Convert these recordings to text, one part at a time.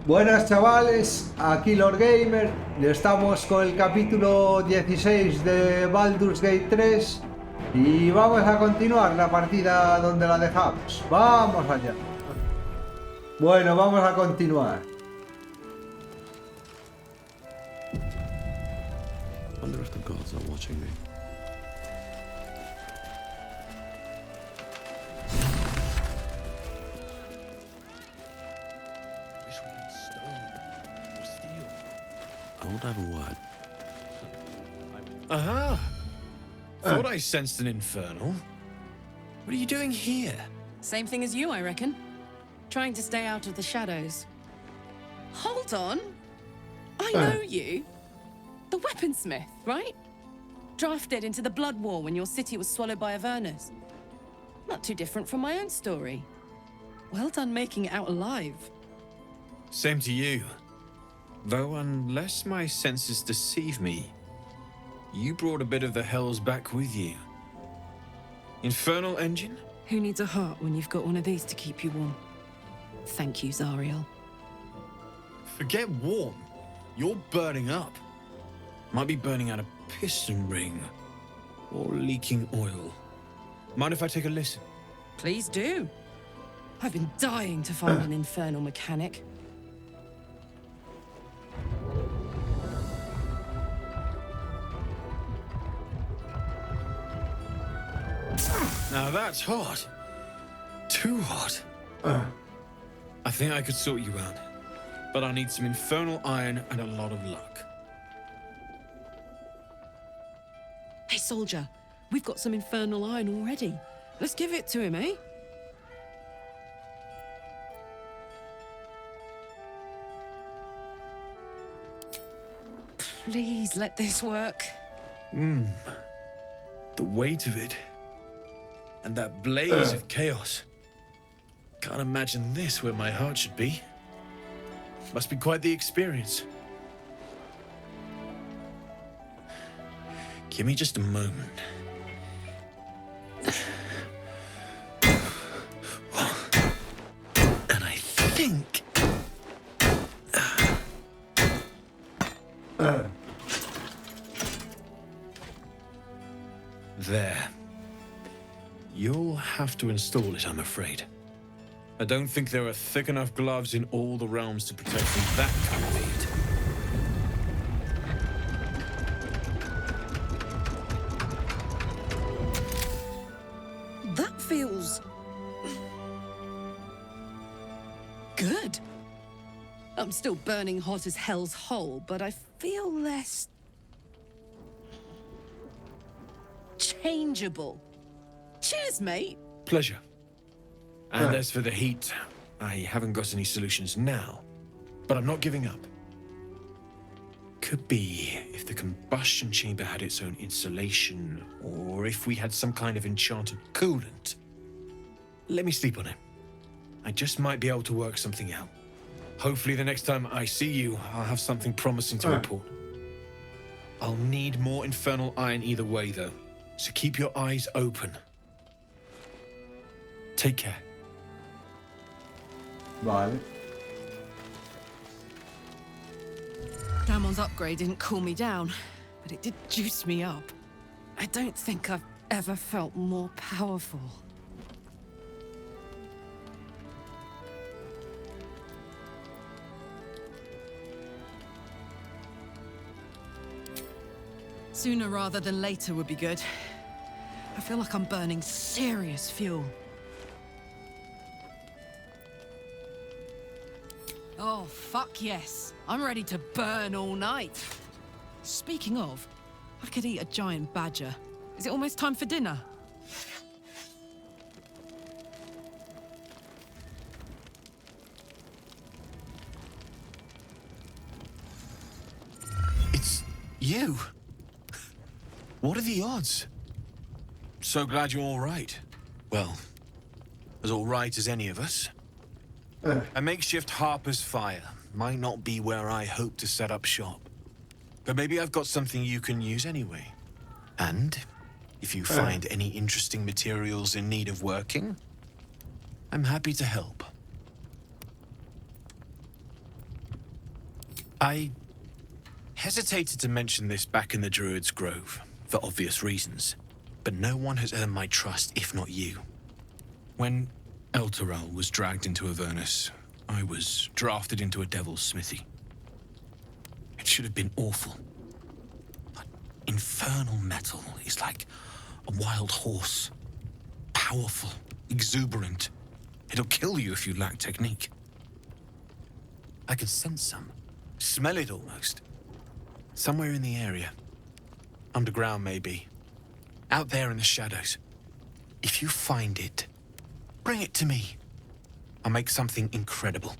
Buenas chavales, aquí Lord Gamer, y estamos con el capítulo 16 de Baldur's Gate 3 y vamos a continuar la partida donde la dejamos. Vamos allá. Bueno, vamos a continuar. Wonder if the gods are watching me. Wish we had stone or steel. I won't have a word. Aha! Thought I sensed an infernal. What are you doing here? Same thing as you, I reckon. Trying to stay out of the shadows. Hold on. I know you. The weaponsmith, right? Drafted into the Blood War when your city was swallowed by Avernus. Not too different from my own story. Well done making it out alive. Same to you. Though unless my senses deceive me, you brought a bit of the hells back with you. Infernal engine? Who needs a heart when you've got one of these to keep you warm? Thank you, Zariel. Forget warm. You're burning up. Might be burning out a piston ring. Or leaking oil. Mind if I take a listen? Please do. I've been dying to find an infernal mechanic. Now that's hot. Too hot. I think I could sort you out. But I need some infernal iron and a lot of luck. Hey, soldier. We've got some infernal iron already. Let's give it to him, eh? Please let this work. The weight of it. And that blaze of chaos. Can't imagine this where my heart should be. Must be quite the experience. Give me just a moment. And I think... There. You'll have to install it, I'm afraid. I don't think there are thick enough gloves in all the realms to protect from that kind of heat. That feels... good. I'm still burning hot as hell's hole, but I feel less... changeable. Cheers, mate. Pleasure. And as for the heat, I haven't got any solutions now, but I'm not giving up. Could be if the combustion chamber had its own insulation, or if we had some kind of enchanted coolant. Let me sleep on it. I just might be able to work something out. Hopefully the next time I see you, I'll have something promising to report. I'll need more infernal iron either way, though, so keep your eyes open. Take care. Vale. Damon's upgrade didn't cool me down, but it did juice me up. I don't think I've ever felt more powerful. Sooner rather than later would be good. I feel like I'm burning serious fuel. Oh, fuck yes. I'm ready to burn all night. Speaking of, I could eat a giant badger. Is it almost time for dinner? It's you. What are the odds? So glad you're all right. Well, as all right as any of us. A makeshift Harper's Fire might not be where I hope to set up shop. But maybe I've got something you can use anyway. And if you find any interesting materials in need of working, I'm happy to help. I hesitated to mention this back in the Druid's Grove, for obvious reasons, but no one has earned my trust if not you. When Elturel was dragged into Avernus, I was drafted into a devil's smithy. It should have been awful. But infernal metal is like a wild horse. Powerful, exuberant. It'll kill you if you lack technique. I can sense some. Smell it almost. Somewhere in the area. Underground, maybe. Out there in the shadows. If you find it, bring it to me. I'll make something incredible.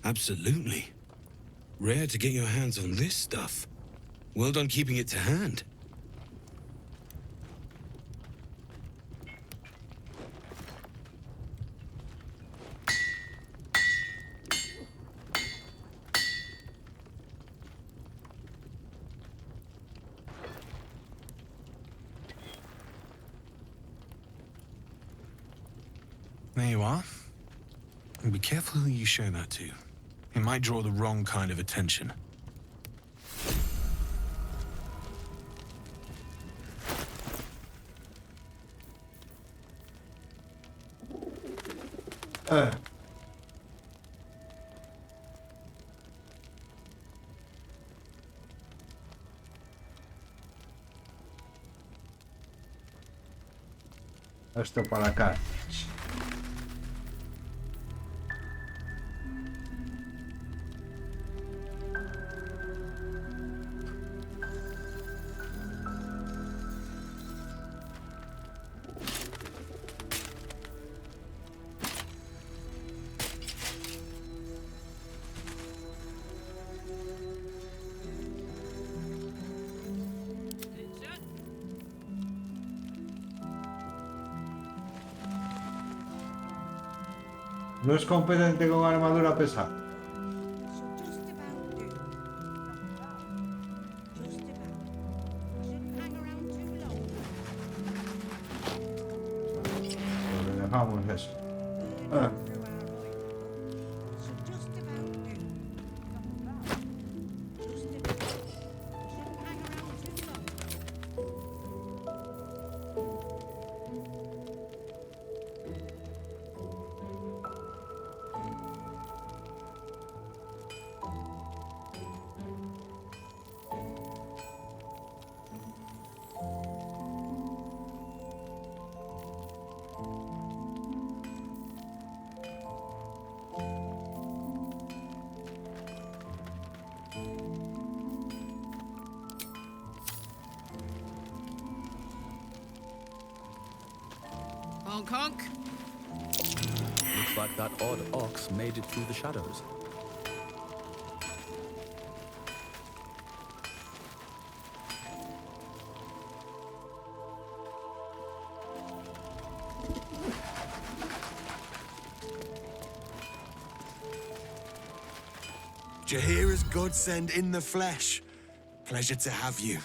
Absolutely. Rare to get your hands on this stuff. Well done keeping it to hand. There you are. And be careful who you show that to. It might draw the wrong kind of attention. Esto para acá. No es competente con armadura pesada. Pues le dejamos eso. Honk honk. Looks like that odd ox made it through the shadows. Jahira's godsend in the flesh. Pleasure to have you.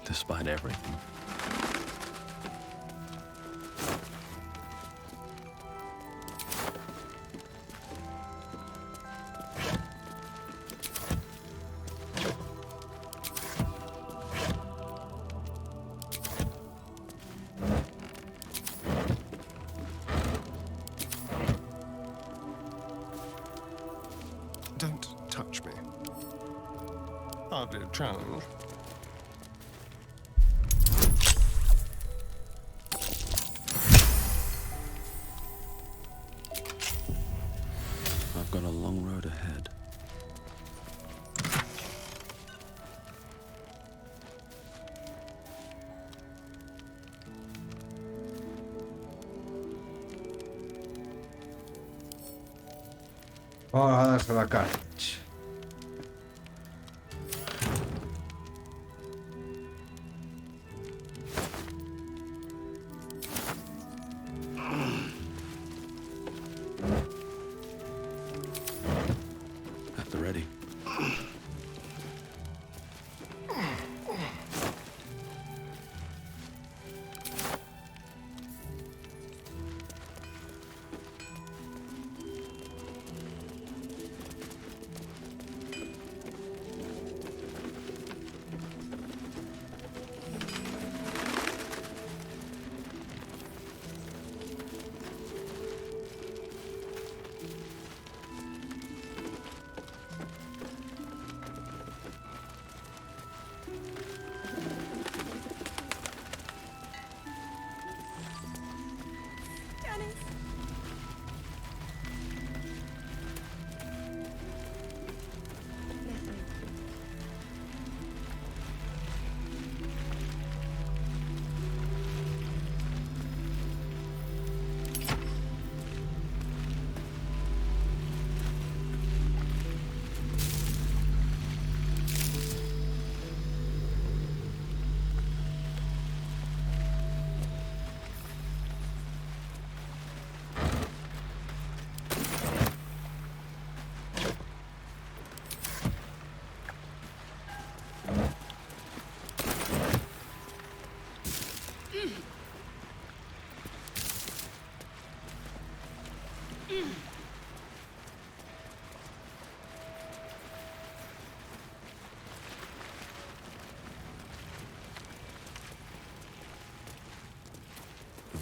Despite everything. touch me. Hardly a challenge. I've got a long road ahead. Vamos a darse la cara. At the ready.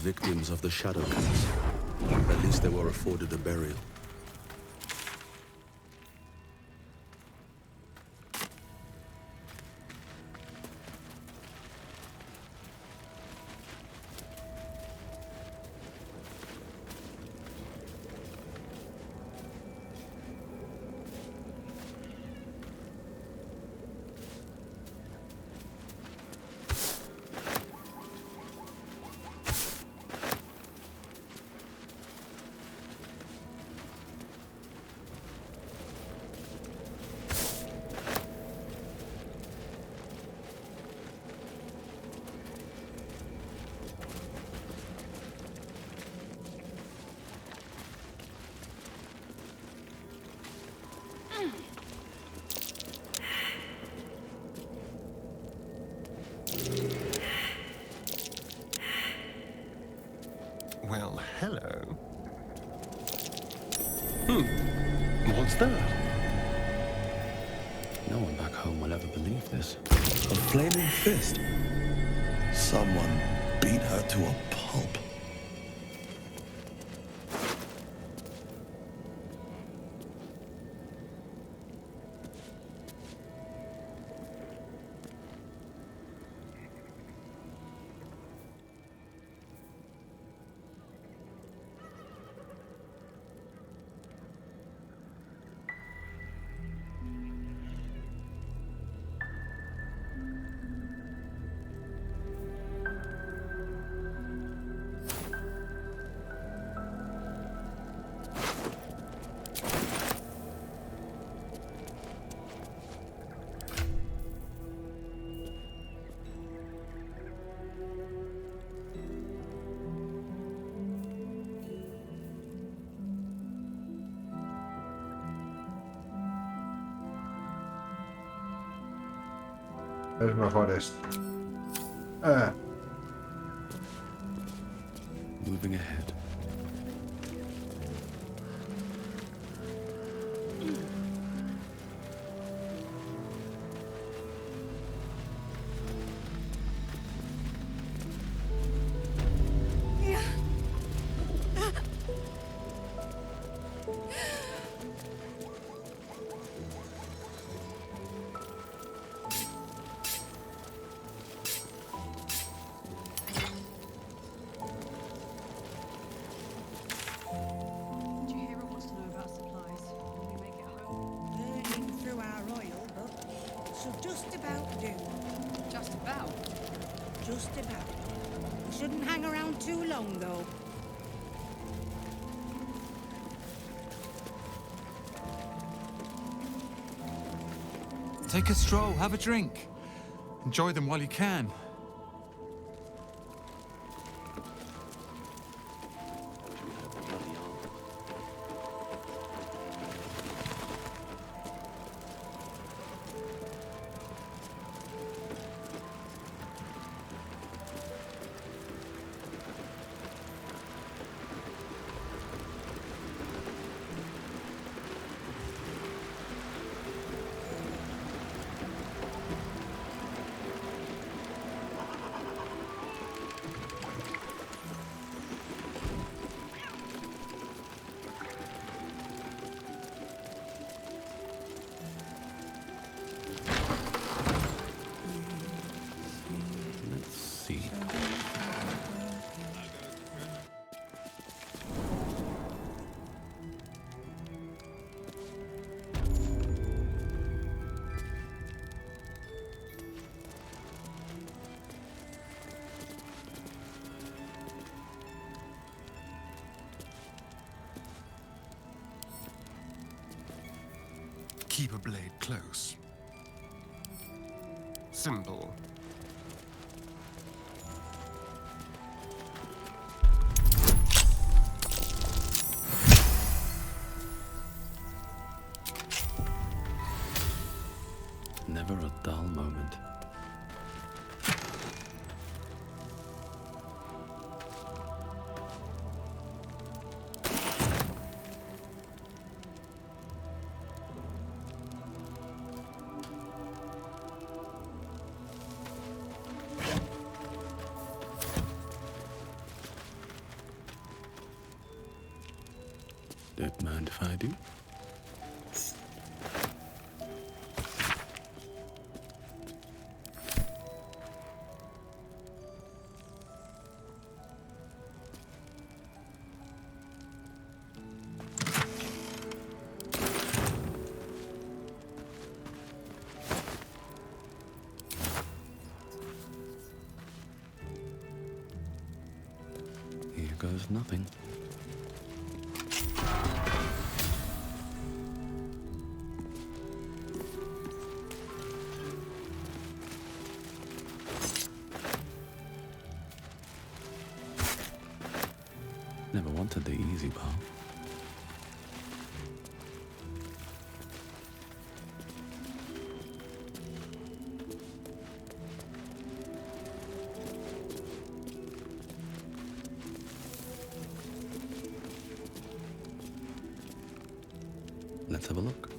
Victims of the Shadow Cats. At least they were afforded a burial. Well, hello. What's that? No one back home will ever believe this. A flaming fist. Someone beat her to a pulp. Es mejor esto. Moving ahead. This'll just about do. Just about. Just about. We shouldn't hang around too long, though. Take a stroll, have a drink. Enjoy them while you can. Keep a blade close. Simple. Never a dull moment. Don't mind if I do. Here goes nothing. Never wanted the easy path. Let's have a look.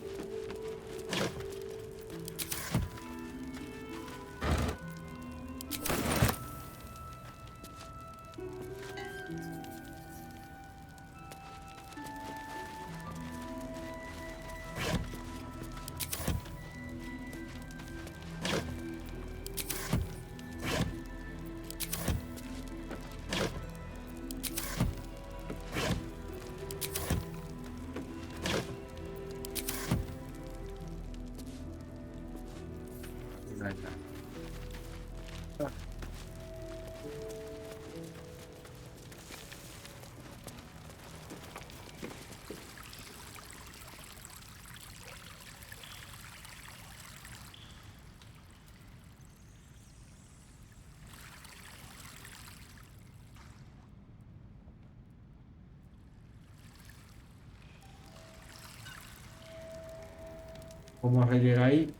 ¿Cómo se llega ahí?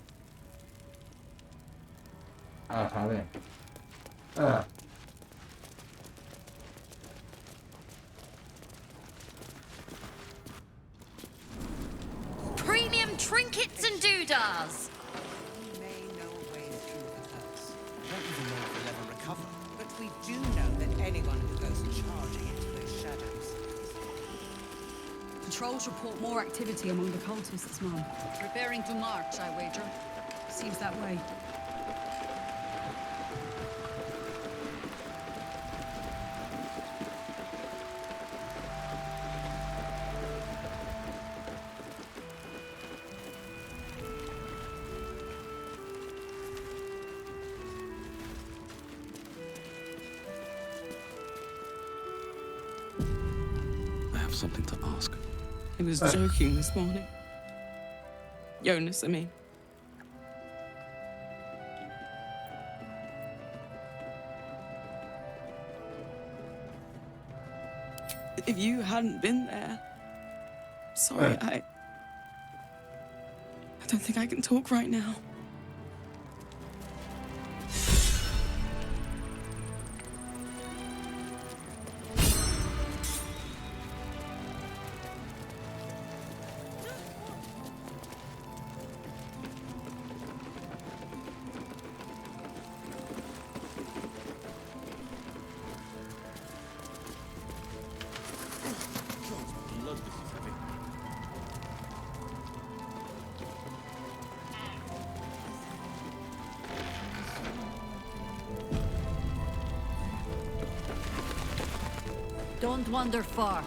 A saber. Ah. Premium trinkets and doodads. We may know ways through the curse. I don't even know if we'll ever recover. But we do know that anyone who goes charging into those shadows. Patrols report more activity among the cultists, Mum. Preparing to march, I wager. Seems that way. have something to ask. He was joking this morning. Jonas, I mean. If you hadn't been there... Sorry, I don't think I can talk right now. Don't wander far.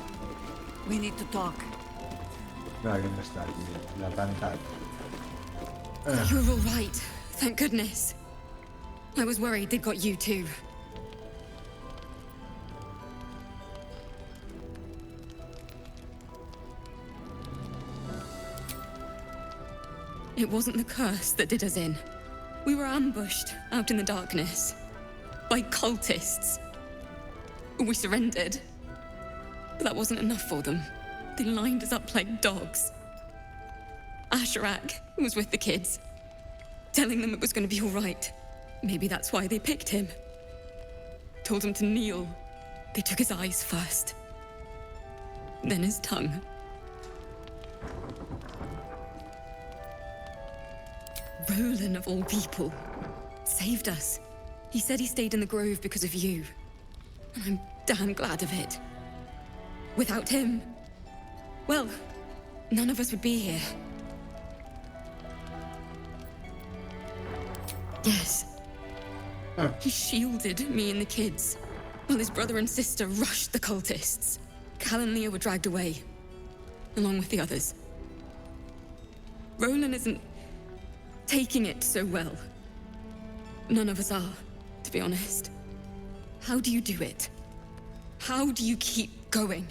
We need to talk. Mira quién está aquí, la pantalla. You're all right. Thank goodness. I was worried they'd got you too. It wasn't the curse that did us in. We were ambushed out in the darkness by cultists. We surrendered. But that wasn't enough for them. They lined us up like dogs. Asherak was with the kids, telling them it was going to be all right. Maybe that's why they picked him. Told him to kneel. They took his eyes first. Then his tongue. Roland, of all people, saved us. He said he stayed in the grove because of you. And I'm damn glad of it. Without him, well, none of us would be here. Yes. He shielded me and the kids, while his brother and sister rushed the cultists. Cal and Leah were dragged away, along with the others. Roland isn't taking it so well. None of us are, to be honest. How do you do it? How do you keep going?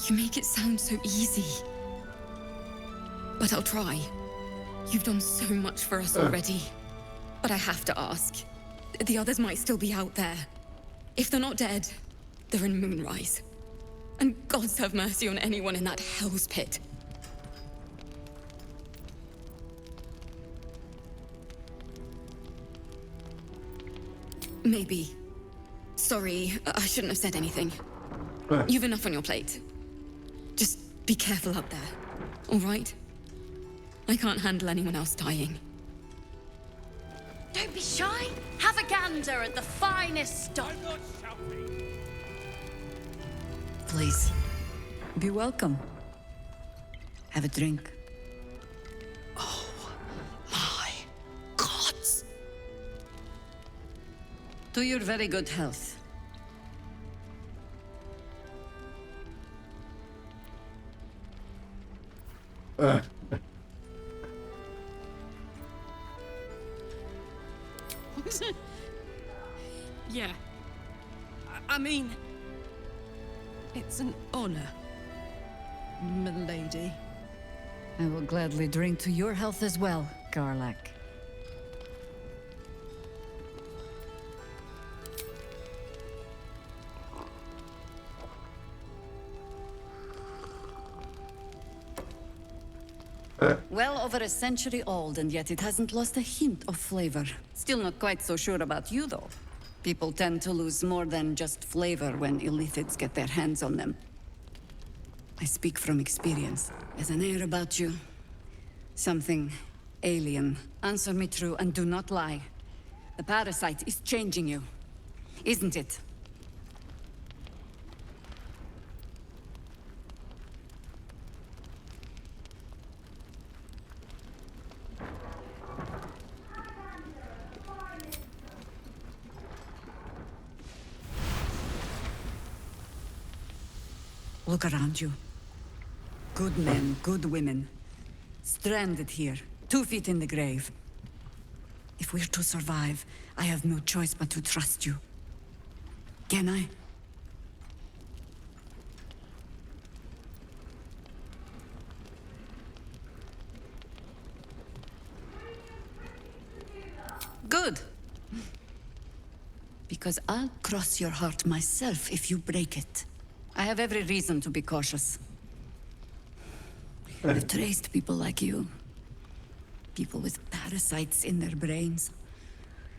You make it sound so easy. But I'll try. You've done so much for us already. But I have to ask. The others might still be out there. If they're not dead, they're in Moonrise. And gods have mercy on anyone in that hell's pit. Maybe. Sorry, I shouldn't have said anything. You've enough on your plate. Just be careful out there, all right? I can't handle anyone else dying. Don't be shy. Have a gander at the finest stock. I'm not shouting. Please, be welcome. Have a drink. Oh, my gods. To your very good health. Yeah. I mean, it's an honor, milady. I will gladly drink to your health as well, Garlac. Well over a century old, and yet it hasn't lost a hint of flavor. Still not quite so sure about you, though. People tend to lose more than just flavor when illithids get their hands on them. I speak from experience. There's an air about you. Something alien. Answer me true and do not lie. The parasite is changing you, isn't it? Look around you. Good men, good women. Stranded here, 2 feet in the grave. If we're to survive, I have no choice but to trust you. Can I? Good. Because I'll cross your heart myself if you break it. I have every reason to be cautious. I've traced people like you. People with parasites in their brains.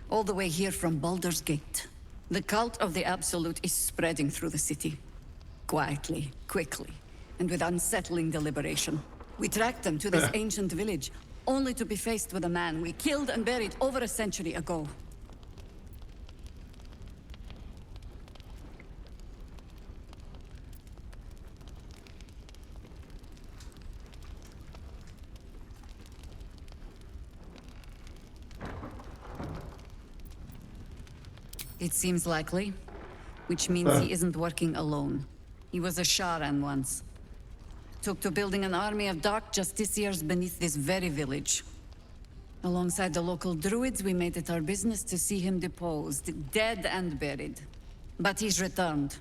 All the way here from Baldur's Gate. The cult of the Absolute is spreading through the city. Quietly, quickly, and with unsettling deliberation. We tracked them to this ancient village, only to be faced with a man we killed and buried over a century ago. It seems likely, which means he isn't working alone. He was a Sharan once. Took to building an army of dark justiciars beneath this very village. Alongside the local druids, we made it our business to see him deposed, dead and buried. But he's returned.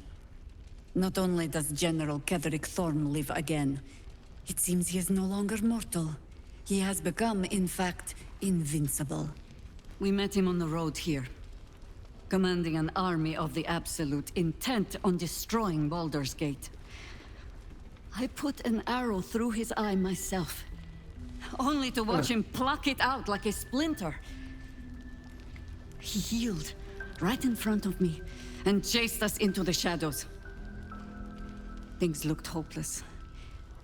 Not only does General Ketheric Thorm live again, it seems he is no longer mortal. He has become, in fact, invincible. We met him on the road here. Commanding an army of the Absolute, intent on destroying Baldur's Gate. I put an arrow through his eye myself, only to watch him pluck it out like a splinter. He healed right in front of me and chased us into the shadows. Things looked hopeless,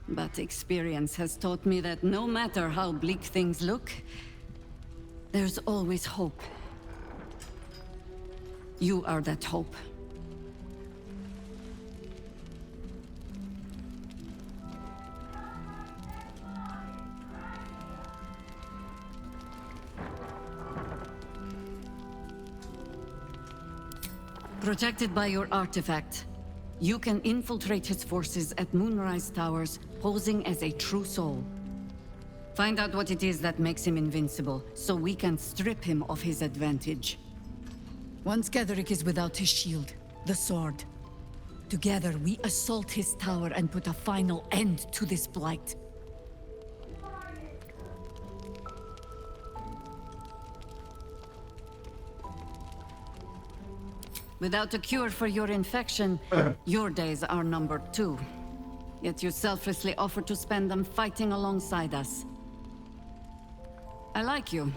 but experience has taught me that no matter how bleak things look, there's always hope. You are that hope. Protected by your artifact, you can infiltrate his forces at Moonrise Towers, posing as a true soul. Find out what it is that makes him invincible, so we can strip him of his advantage. Once Ketheric is without his shield, the sword. Together, we assault his tower and put a final end to this blight. Without a cure for your infection, your days are numbered too. Yet you selflessly offer to spend them fighting alongside us. I like you.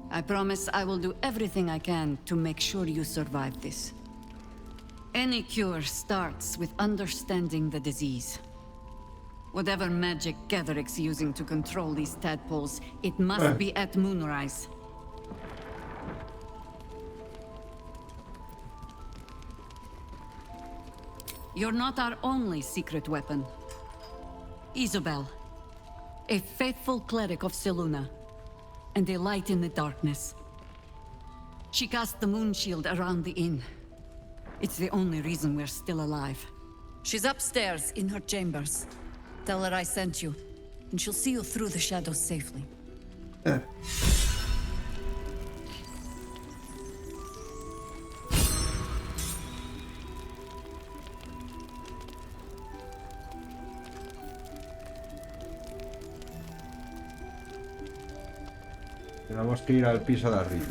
I promise I will do everything I can to make sure you survive this. Any cure starts with understanding the disease. Whatever magic Ketheric's using to control these tadpoles, it must be at Moonrise. You're not our only secret weapon. Isobel, a faithful cleric of Selûne, and a light in the darkness. She cast the moon shield around the inn. It's the only reason we're still alive. She's upstairs in her chambers. Tell her I sent you, and she'll see you through the shadows safely. Tenemos que ir al piso de arriba.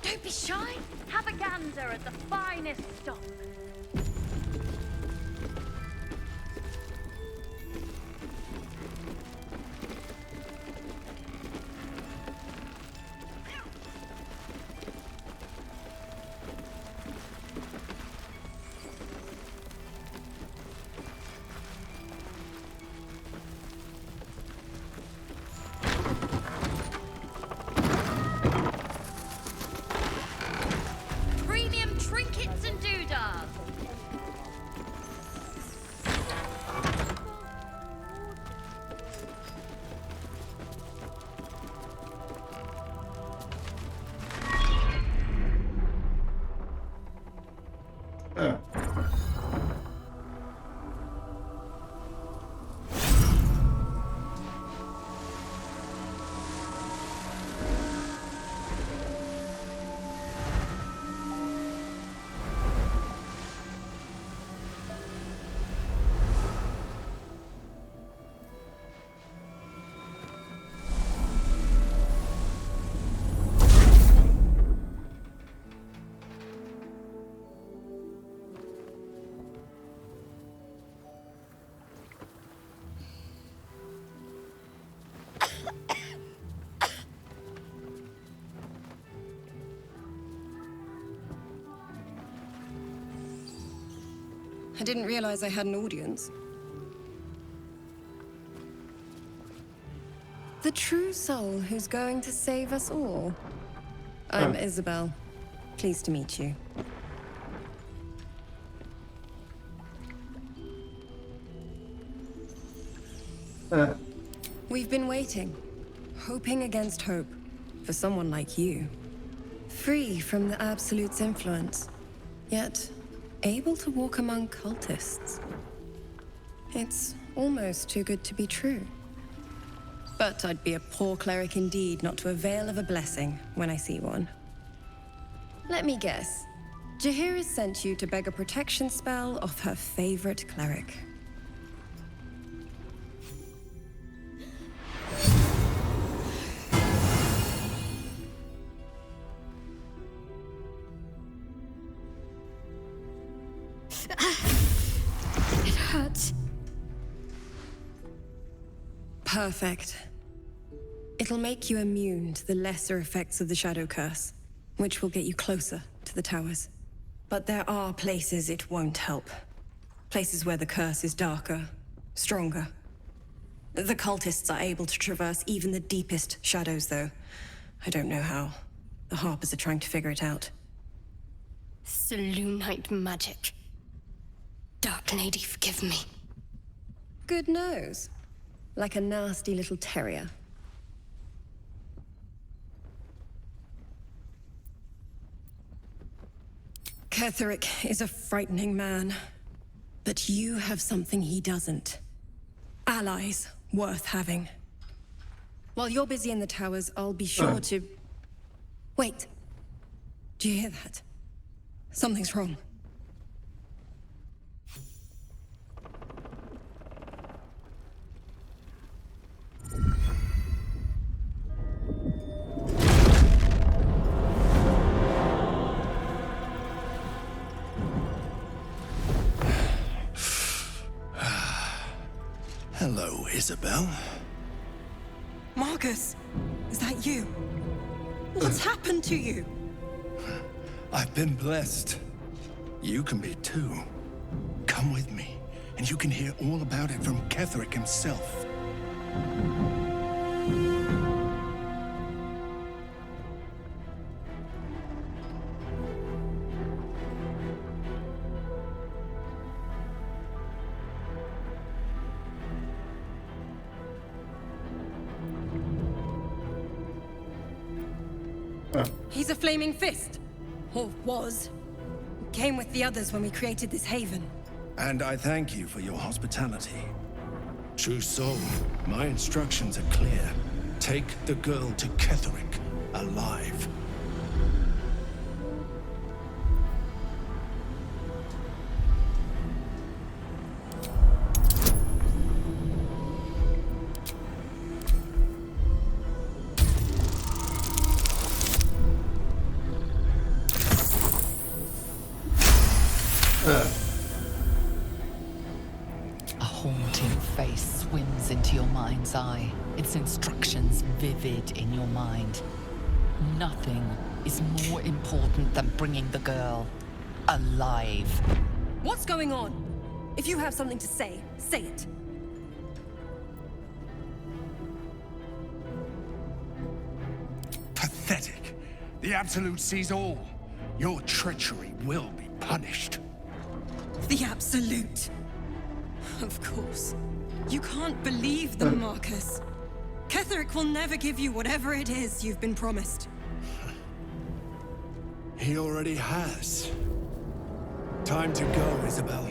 Don't be shy. Have a gander at the finest stock. Trinkets and doodads. I didn't realize I had an audience. The true soul who's going to save us all. I'm Isabel. Pleased to meet you. We've been waiting, hoping against hope, for someone like you. Free from the Absolute's influence, yet able to walk among cultists. It's almost too good to be true. But I'd be a poor cleric indeed not to avail of a blessing when I see one. Let me guess. Jaheira's sent you to beg a protection spell off her favorite cleric. It hurts. Perfect. It'll make you immune to the lesser effects of the Shadow Curse, which will get you closer to the towers. But there are places it won't help. Places where the curse is darker, stronger. The cultists are able to traverse even the deepest shadows, though. I don't know how. The Harpers are trying to figure it out. Selûnite magic. Dark Lady, forgive me. Good nose. Like a nasty little terrier. Ketheric is a frightening man. But you have something he doesn't. Allies worth having. While you're busy in the towers, I'll be sure to... Wait. Do you hear that? Something's wrong. Hello, Isabel. Marcus, is that you? What's happened to you? I've been blessed. You can be too. Come with me, and you can hear all about it from Ketheric himself. He's a flaming fist. Or was. Came with the others when we created this haven. And I thank you for your hospitality. True soul, my instructions are clear. Take the girl to Ketheric, alive. A haunting face swims into your mind's eye, its instructions vivid in your mind. Nothing is more important than bringing the girl alive. What's going on? If you have something to say, say it. Pathetic. The Absolute sees all. Your treachery will be punished. The Absolute. Of course. You can't believe them, Marcus. Ketheric will never give you whatever it is you've been promised. He already has. Time to go, Isabel.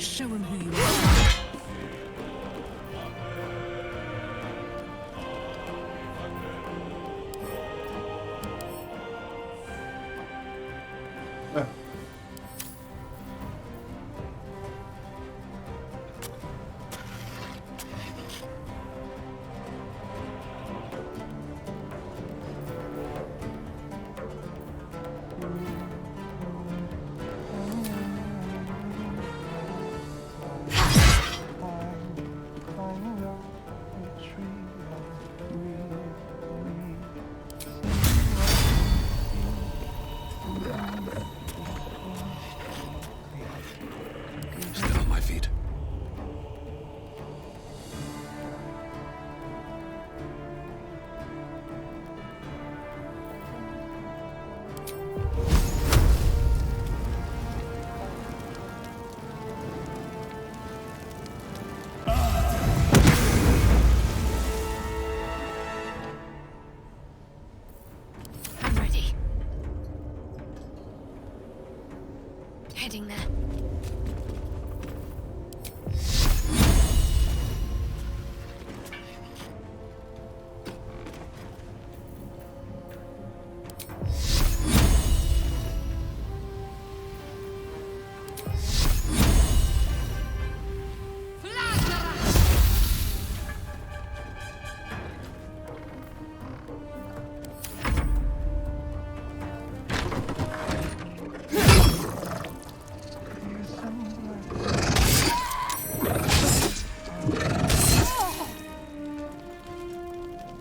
Show him who you are. Still on my feet. I'm ready. Heading there.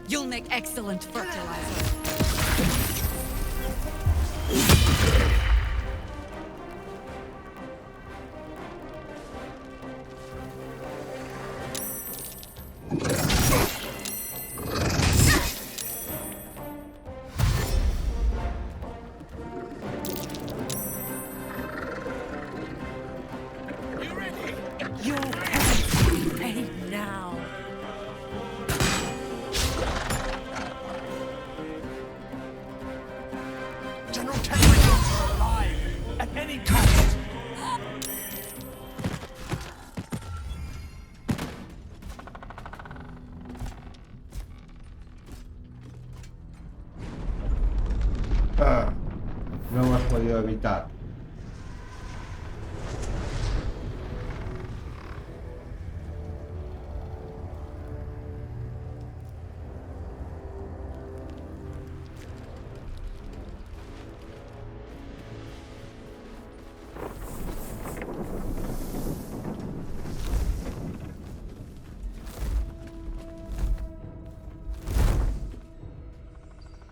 You'll make excellent fertilizer. Your heaven's paid now. General Kendrick is alive at any cost. No hemos podido evitar.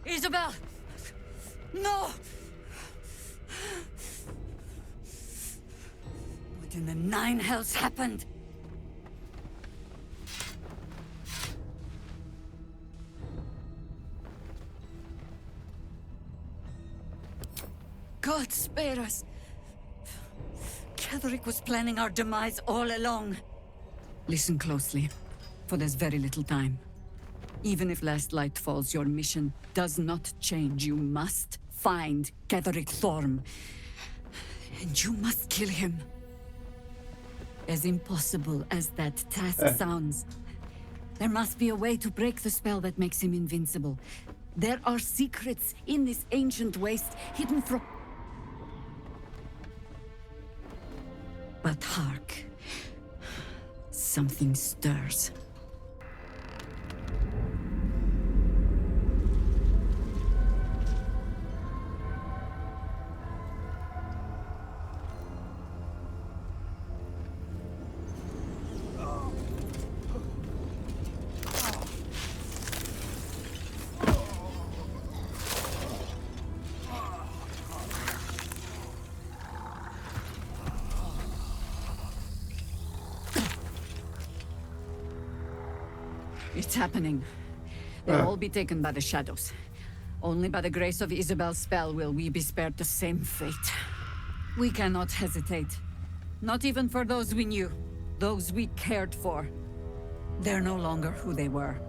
Isabel! No! What in the nine hells happened? God spare us! Ketheric was planning our demise all along. Listen closely, for there's very little time. Even if last light falls, your mission does not change. You must find Ketheric Thorm. And you must kill him. As impossible as that task sounds, there must be a way to break the spell that makes him invincible. There are secrets in this ancient waste hidden from... But hark. Something stirs. It's happening. They'll all be taken by the shadows. Only by the grace of Isabel's spell will we be spared the same fate. We cannot hesitate. Not even for those we knew. Those we cared for. They're no longer who they were.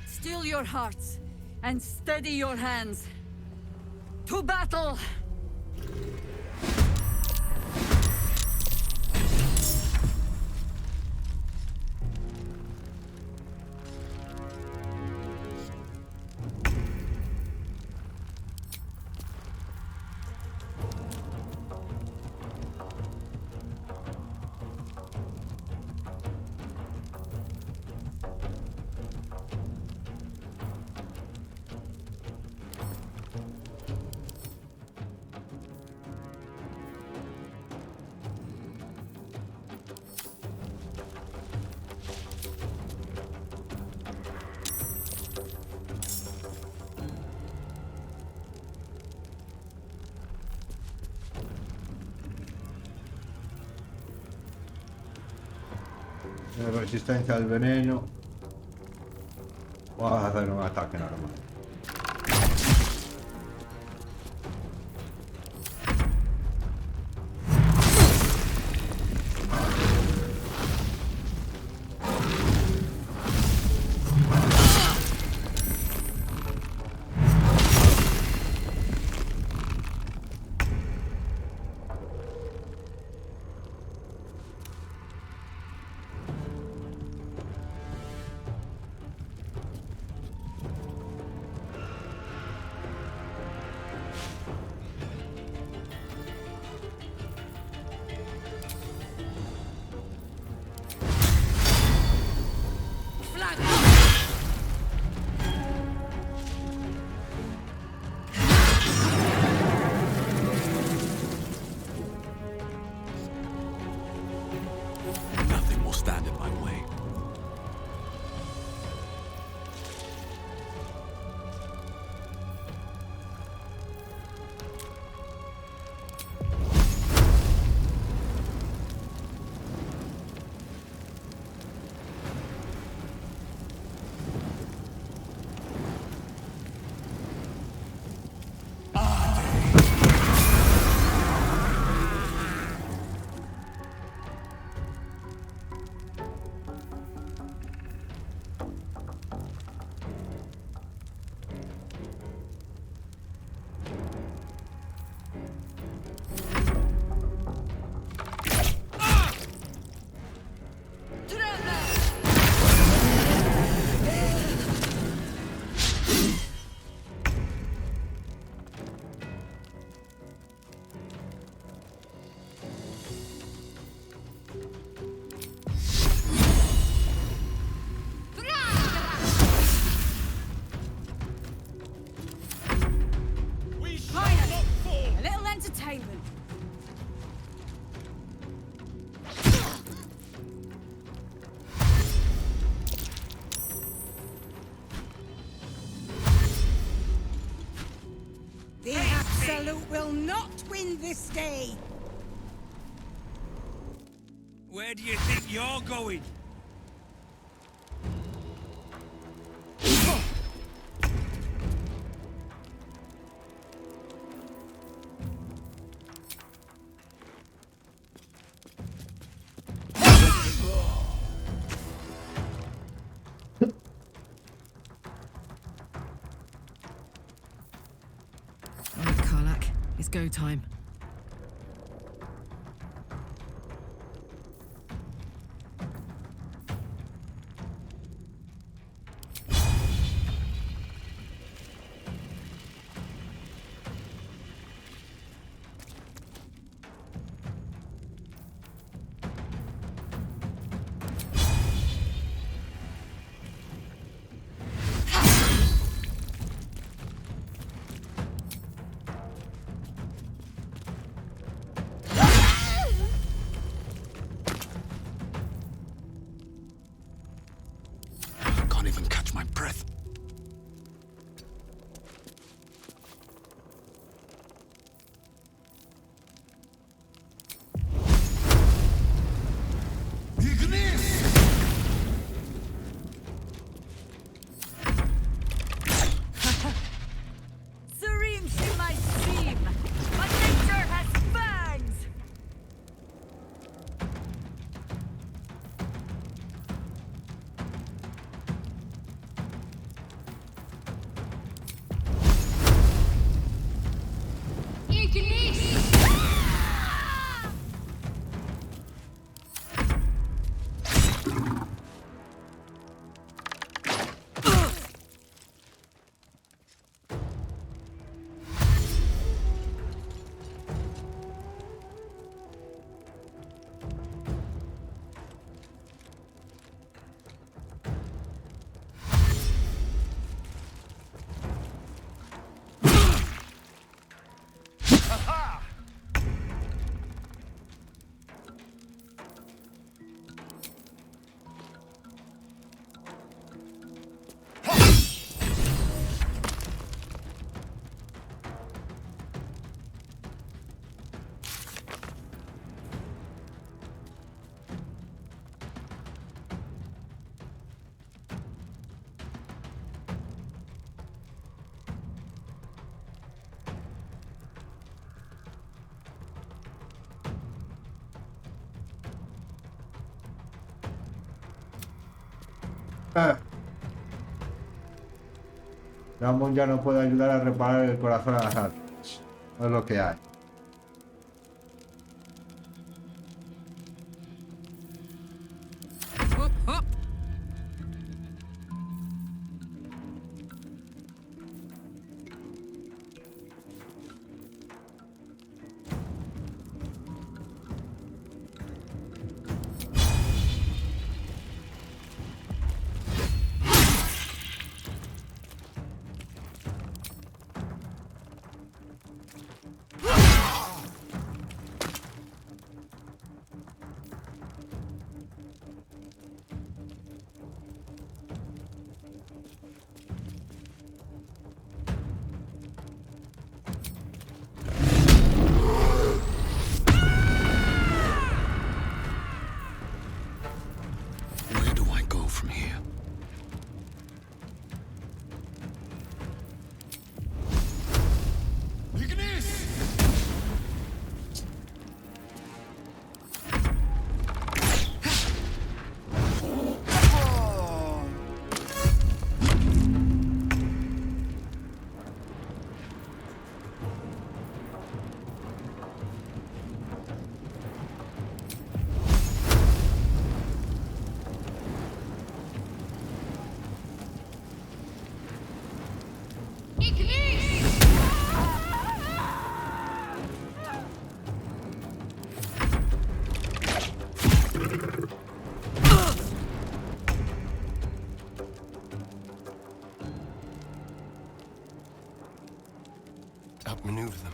Still your hearts and steady your hands. To battle! Resistencia al veneno. Vamos a hacer un ataque normal. Nothing will stand in my way. A little entertainment. The Absolute will not win this day. Where do you think you're going? Right, Karlak, it's go time. I can't even catch my breath. Serene she might seem, but nature has fangs. Ramón ya no puede ayudar a reparar el corazón a las almas. No es lo que hay. Hop, hop. Where do I go from here? Outmaneuver them.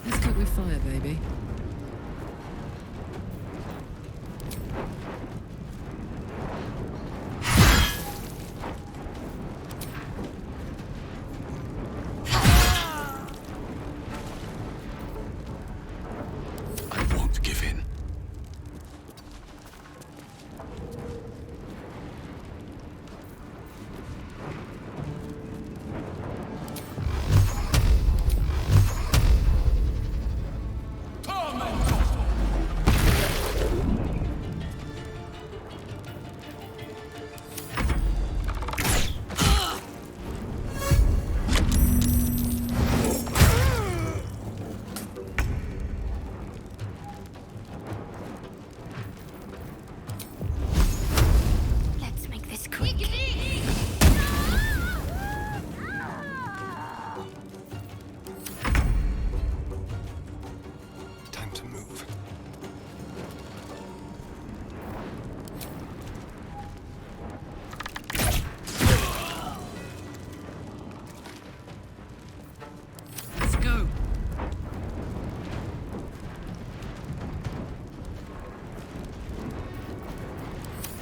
Let's cook with fire, baby. I won't give in. Let's make this quick. Time to move. Let's go.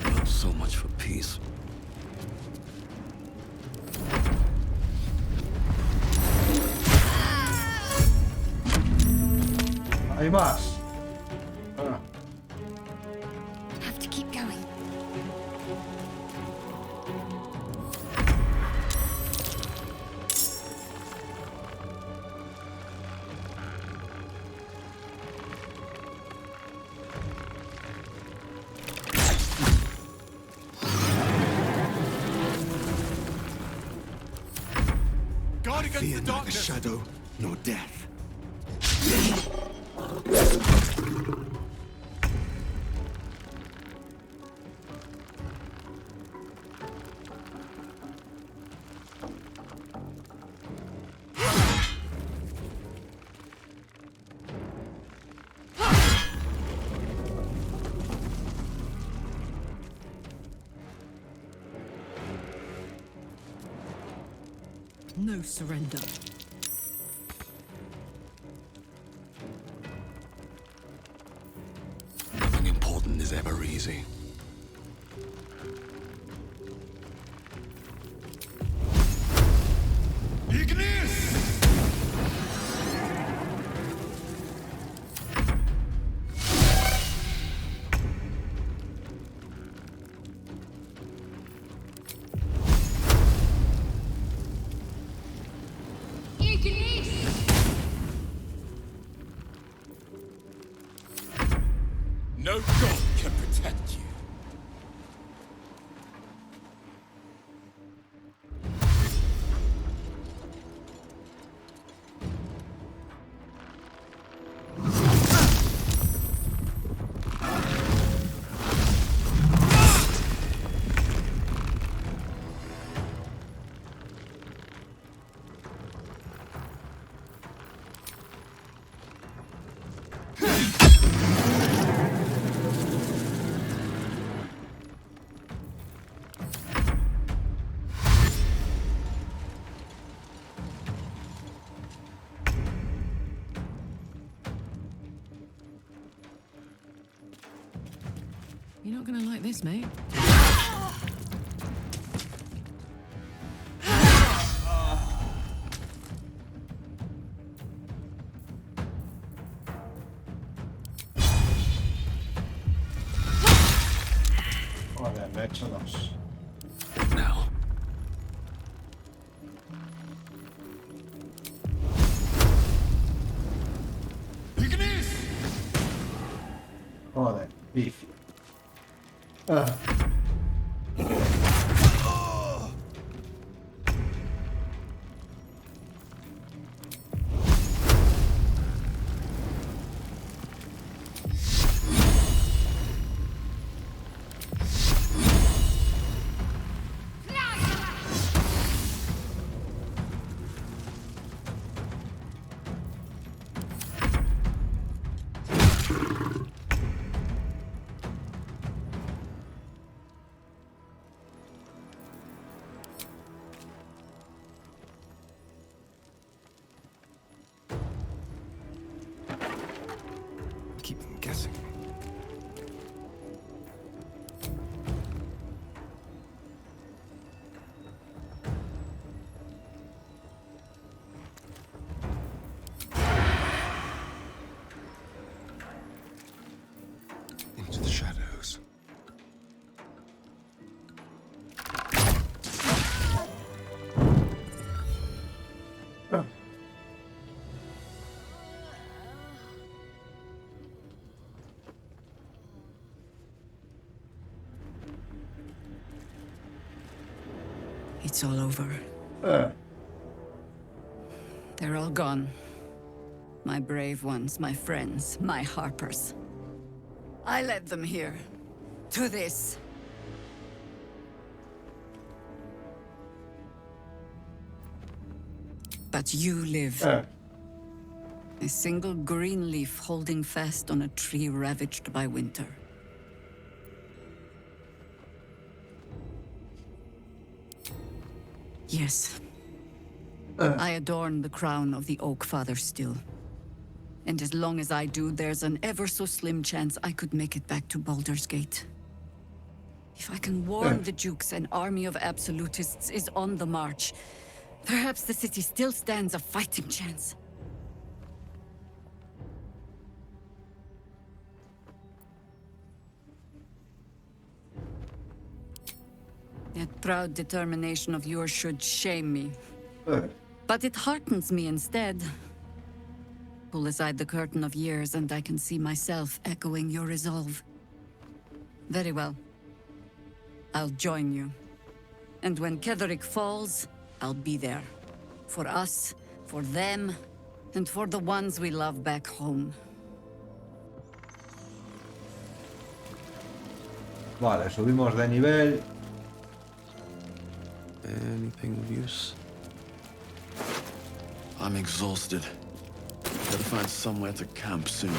Not so much for peace. Hay más. Ah. Have to keep going. Guard against Fear the neither darkness. shadow nor death. No surrender. Nothing important is ever easy. No god can protect you. You're not gonna like this, mate. Joder, me he hecho dos. Now. Joder, bici. Keep them guessing. Into the shadows. It's all over. They're all gone. My brave ones, my friends, my Harpers. I led them here. To this. But you live. A single green leaf holding fast on a tree ravaged by winter. Yes. I adorn the crown of the Oak Father still. And as long as I do, there's an ever so slim chance I could make it back to Baldur's Gate. If I can warn the Dukes an army of absolutists is on the march, perhaps the city still stands a fighting chance. That proud determination of yours should shame me. But it heartens me instead. Pull aside the curtain of years and I can see myself echoing your resolve. Very well. I'll join you. And when Ketheric falls, I'll be there. For us, for them, and for the ones we love back home. Vale, subimos de nivel. Anything of use? I'm exhausted. Gotta find somewhere to camp soon.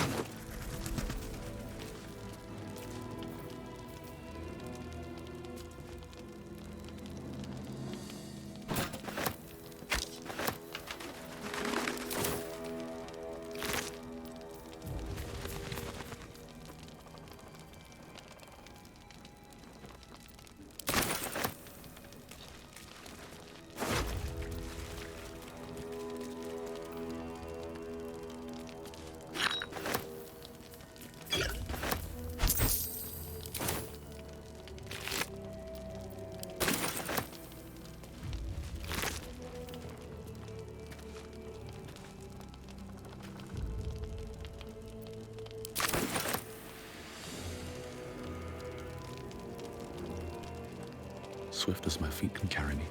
swift as my feet can carry me.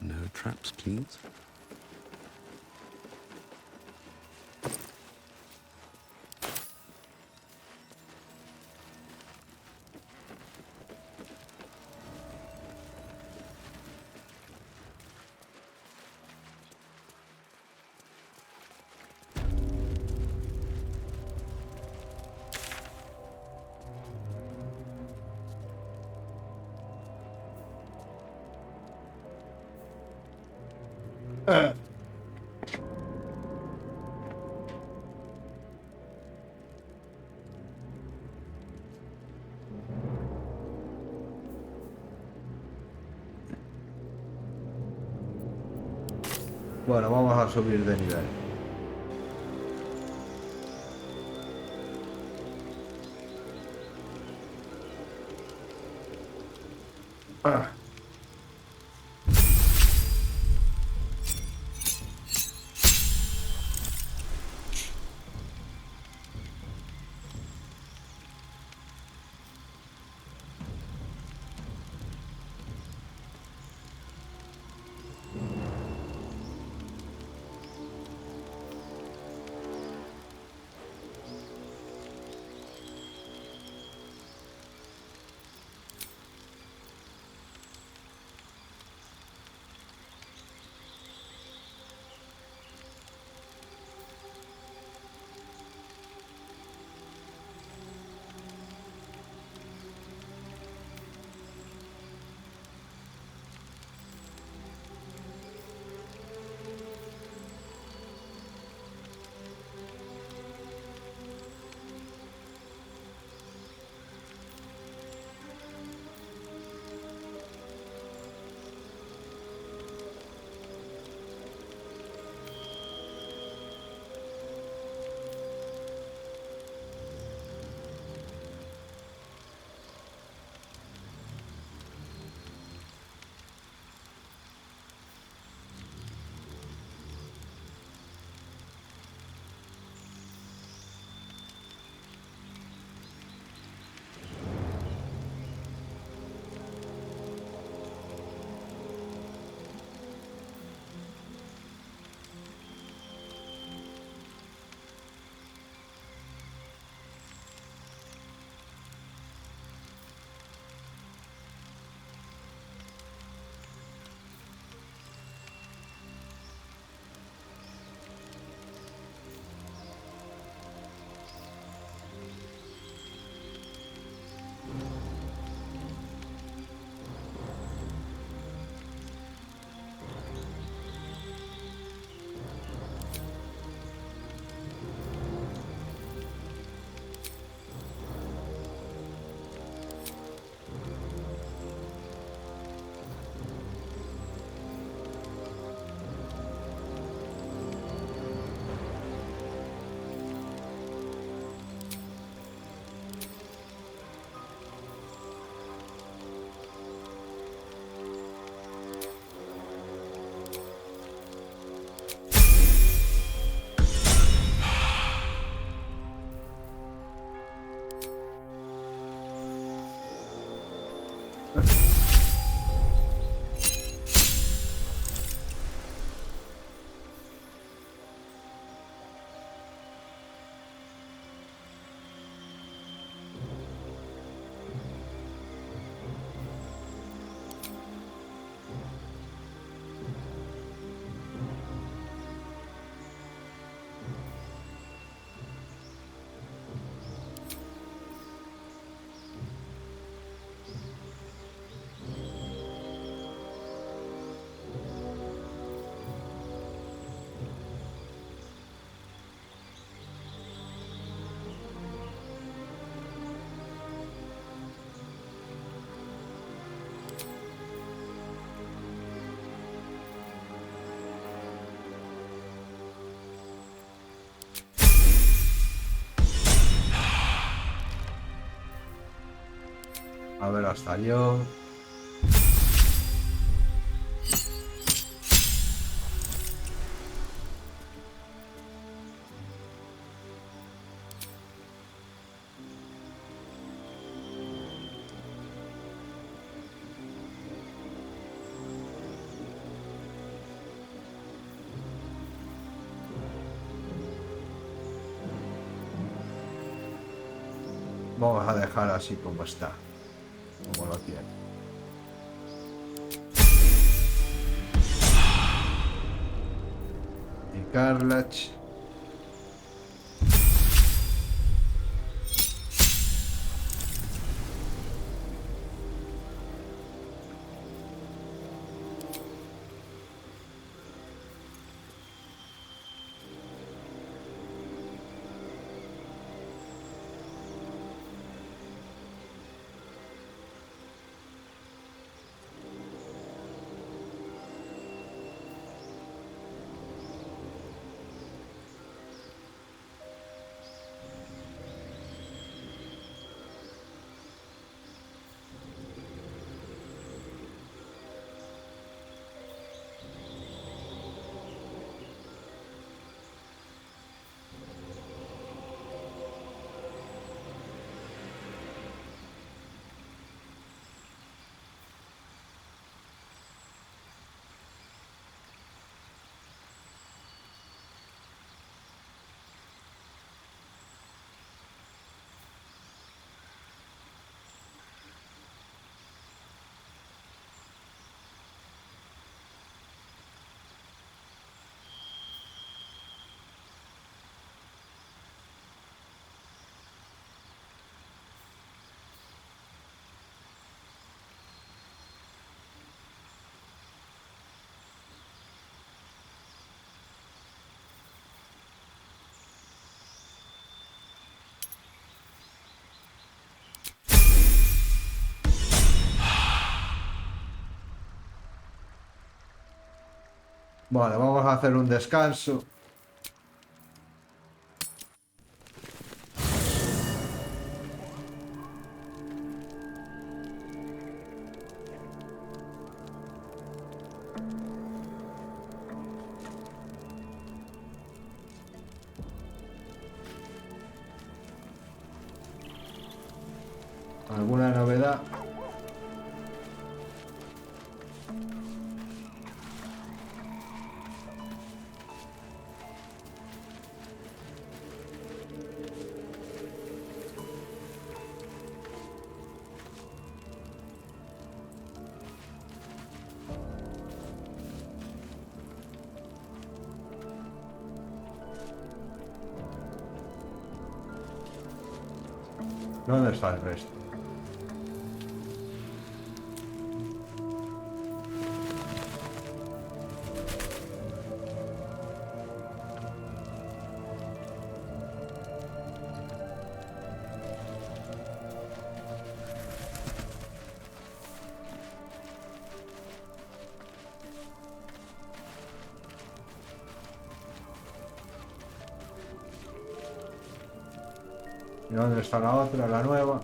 No traps, please. Bueno, vamos a subir de nivel. Ah. A ver, hasta yo. Vamos a dejar así como está, como lo tiene. Y Carlach. Vale, vamos a hacer un descanso. ¿Alguna novedad? ¿Dónde está el resto? ¿Y dónde está la otra, la nueva?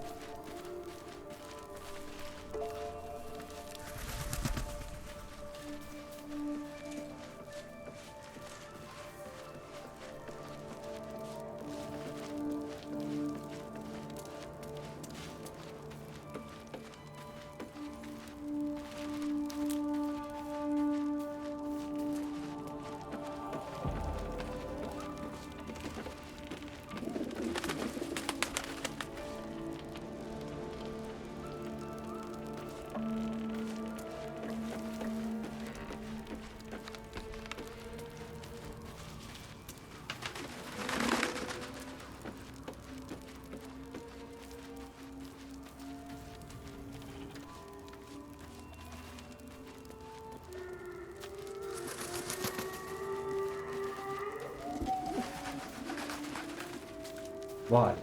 Vale.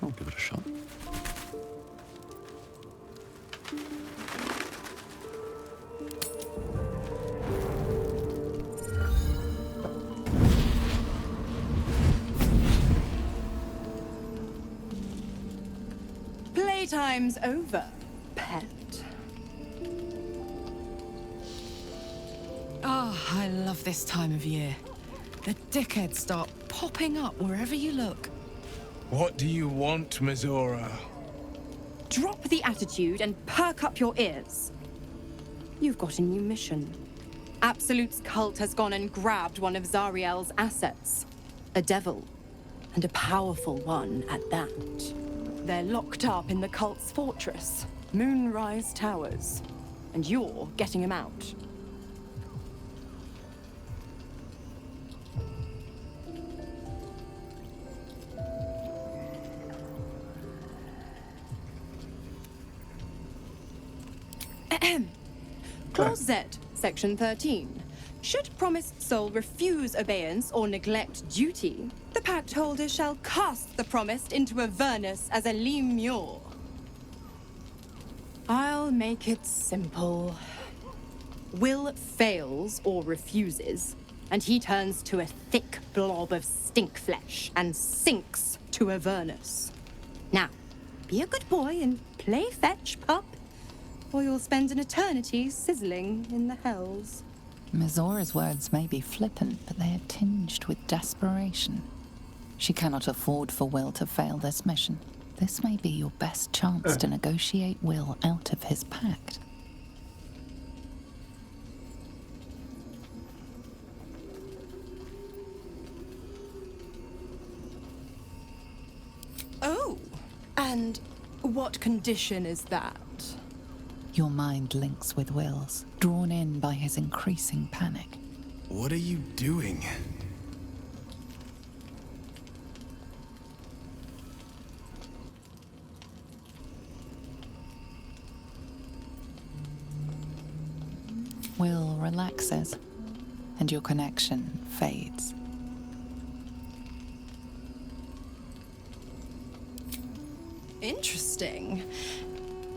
I'll give it a shot. Playtime's over, pet. Oh, I love this time of year. The dickheads start popping up wherever you look. What do you want, Mizora? Drop the attitude and perk up your ears. You've got a new mission. Absolute's cult has gone and grabbed one of Zariel's assets. A devil. And a powerful one at that. They're locked up in the cult's fortress, Moonrise Towers. And you're getting him out. Clause Z, Section 13. Should promised soul refuse obeyance or neglect duty, the pact holder shall cast the promised into Avernus as a lemure. I'll make it simple. Will fails or refuses, and he turns to a thick blob of stink flesh and sinks to Avernus. Now, be a good boy and play fetch, pup, or you'll spend an eternity sizzling in the hells. Mizora's words may be flippant, but they are tinged with desperation. She cannot afford for Will to fail this mission. This may be your best chance to negotiate Will out of his pact. Oh, and what condition is that? Your mind links with Will's, drawn in by his increasing panic. What are you doing? Will relaxes, and your connection fades. Interesting.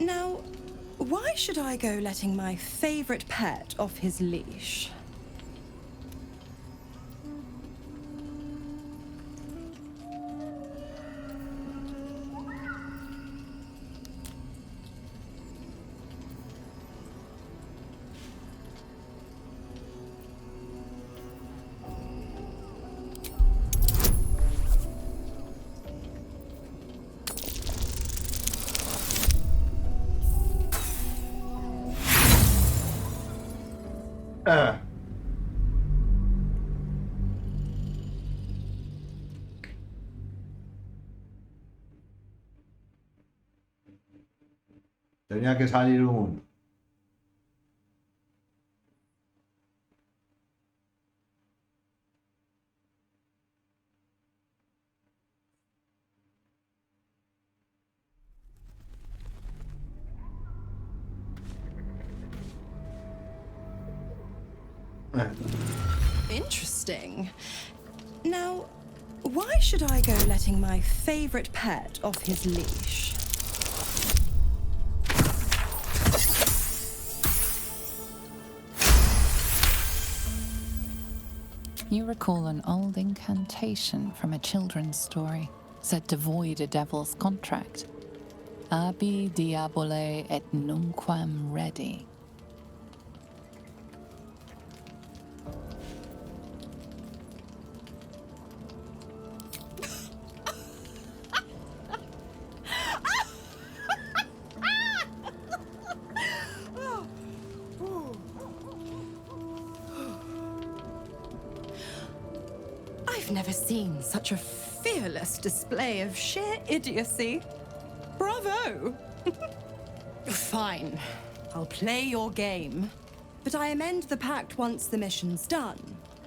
Now, why should I go letting my favorite pet off his leash? Tenía que salir un... Interesting. Now, why should I go letting my favorite pet off his leash? You recall an old incantation from a children's story, said to void a devil's contract. Abi diabole et nunquam redi. I've never seen such a fearless display of sheer idiocy. Bravo! Fine, I'll play your game. But I amend the pact once the mission's done,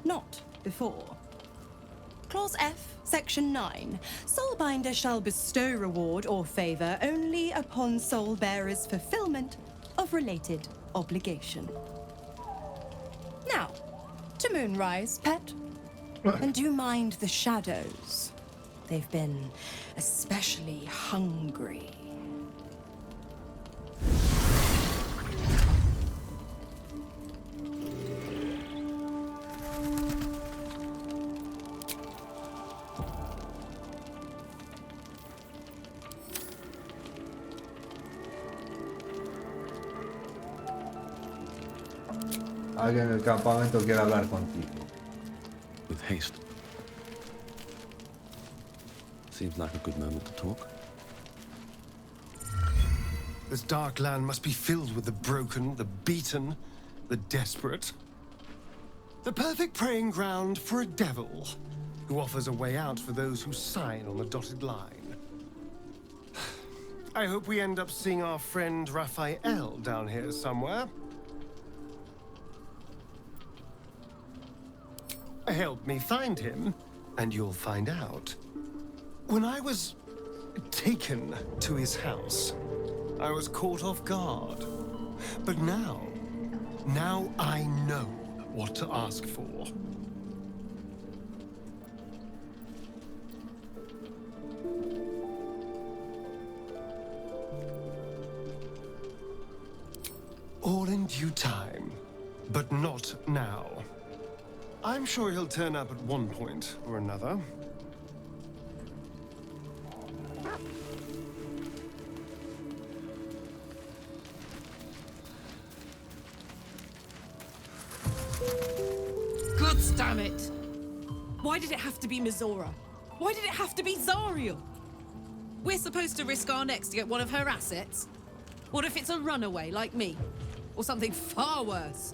not before. Clause F, Section 9. Soulbinder shall bestow reward or favor only upon soul bearer's fulfillment of related obligation. Now, to Moonrise, pet. And do mind the shadows. They've been especially hungry. Alguien en el campamento quiere hablar contigo. With haste. Seems like a good moment to talk. This dark land must be filled with the broken, the beaten, the desperate. The perfect preying ground for a devil who offers a way out for those who sign on the dotted line. I hope we end up seeing our friend Raphael down here somewhere. Help me find him, and you'll find out. When I was taken to his house, I was caught off guard. But now I know what to ask for. All in due time, but not now. I'm sure he'll turn up at one point or another. God damn it! Why did it have to be Mizora? Why did it have to be Zariel? We're supposed to risk our necks to get one of her assets? What if it's a runaway like me? Or something far worse?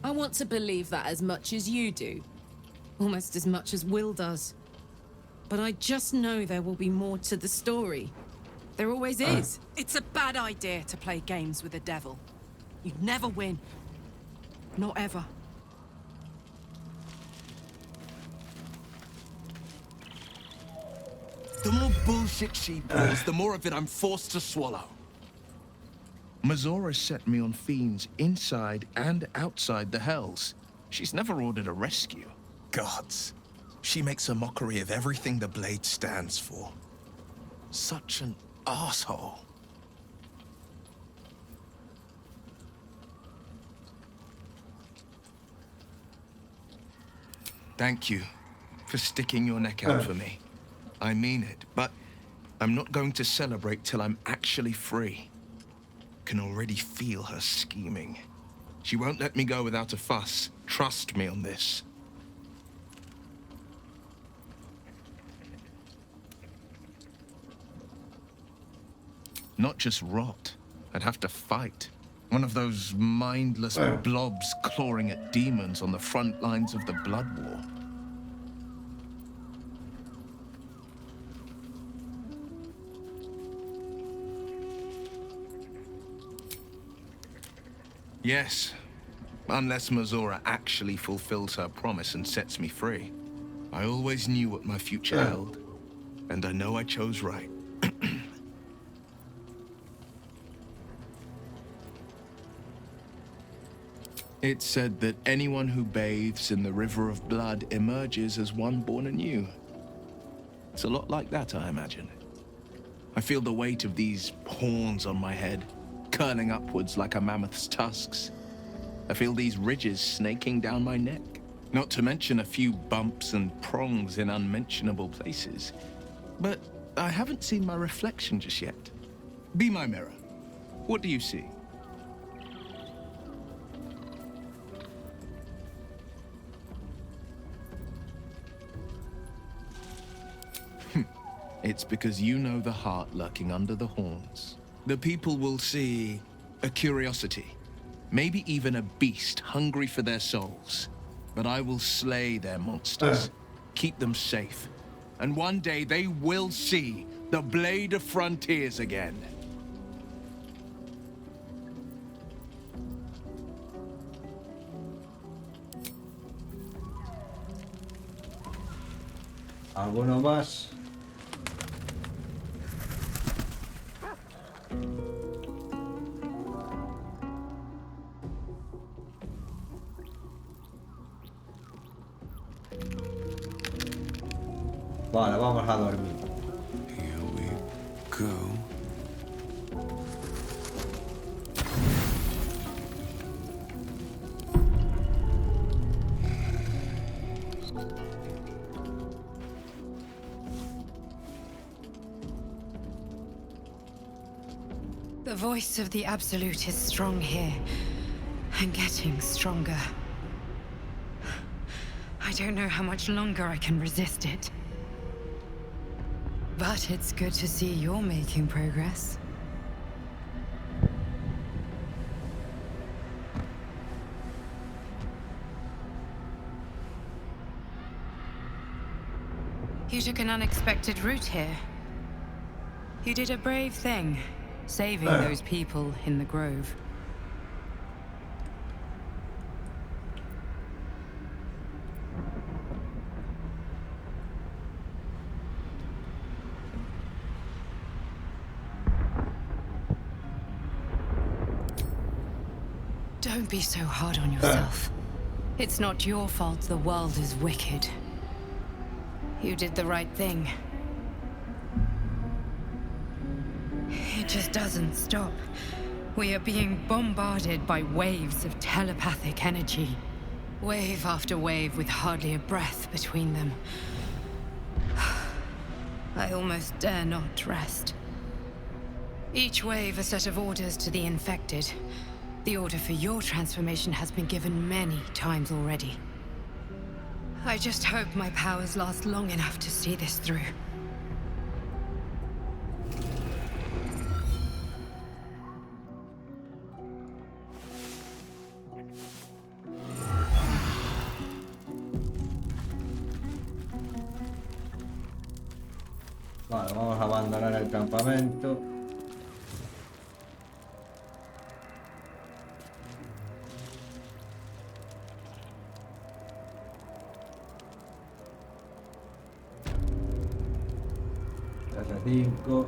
I want to believe that as much as you do. Almost as much as Will does. But I just know there will be more to the story. There always is. It's a bad idea to play games with the devil. You'd never win. Not ever. The more bullshit she pulls, the more of it I'm forced to swallow. Mazora set me on fiends inside and outside the Hells. She's never ordered a rescue. Gods. She makes a mockery of everything the blade stands for. Such an asshole. Thank you for sticking your neck out for me. I mean it, but I'm not going to celebrate till I'm actually free. Can already feel her scheming. She won't let me go without a fuss. Trust me on this. Not just rot. I'd have to fight. One of those mindless blobs clawing at demons on the front lines of the Blood War. Yes, unless Mazora actually fulfills her promise and sets me free. I always knew what my future held, and I know I chose right. It's said that anyone who bathes in the river of blood emerges as one born anew. It's a lot like that, I imagine. I feel the weight of these horns on my head, curling upwards like a mammoth's tusks. I feel these ridges snaking down my neck, not to mention a few bumps and prongs in unmentionable places. But I haven't seen my reflection just yet. Be my mirror. What do you see? It's because you know the heart lurking under the horns. The people will see a curiosity, maybe even a beast hungry for their souls. But I will slay their monsters, keep them safe. And one day they will see the Blade of Frontiers again. ¿Alguno más? Vale, vamos a dormir. Here we go. The voice of the Absolute is strong here, and getting stronger. I don't know how much longer I can resist it. But it's good to see you're making progress. You took an unexpected route here. You did a brave thing, saving those people in the grove. Don't be so hard on yourself. It's not your fault the world is wicked. You did the right thing. It just doesn't stop. We are being bombarded by waves of telepathic energy. Wave after wave with hardly a breath between them. I almost dare not rest. Each wave a set of orders to the infected. The order for your transformation has been given many times already. I just hope my powers last long enough to see this through. Vale, vamos a abandonar el campamento. R5.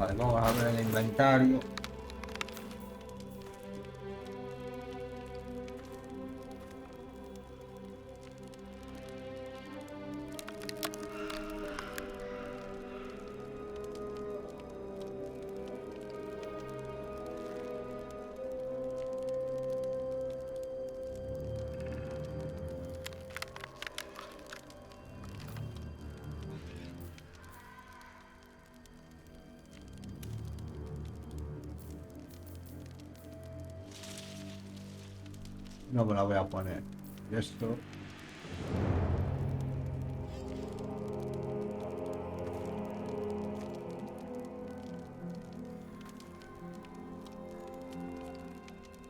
Vale, vamos a ver el inventario. No me la voy a poner. Y esto.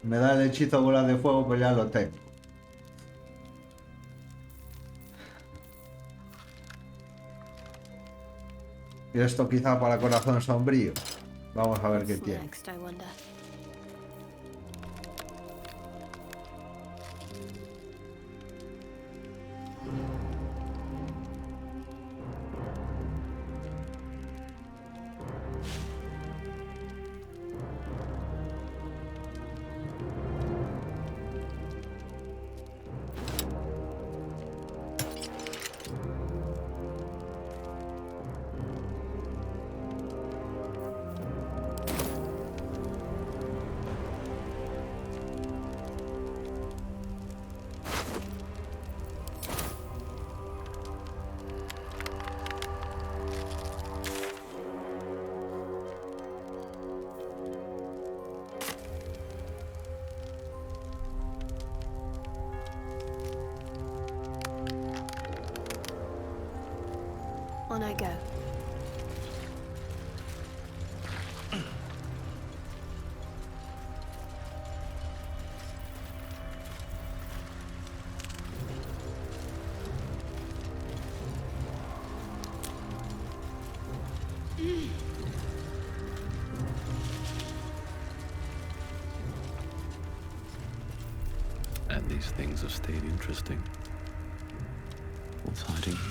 Me da el hechizo bola de fuego, pues ya lo tengo. Y esto quizá para corazón sombrío. Vamos a ver qué tiene. On I go. And these things have stayed interesting. What's hiding here?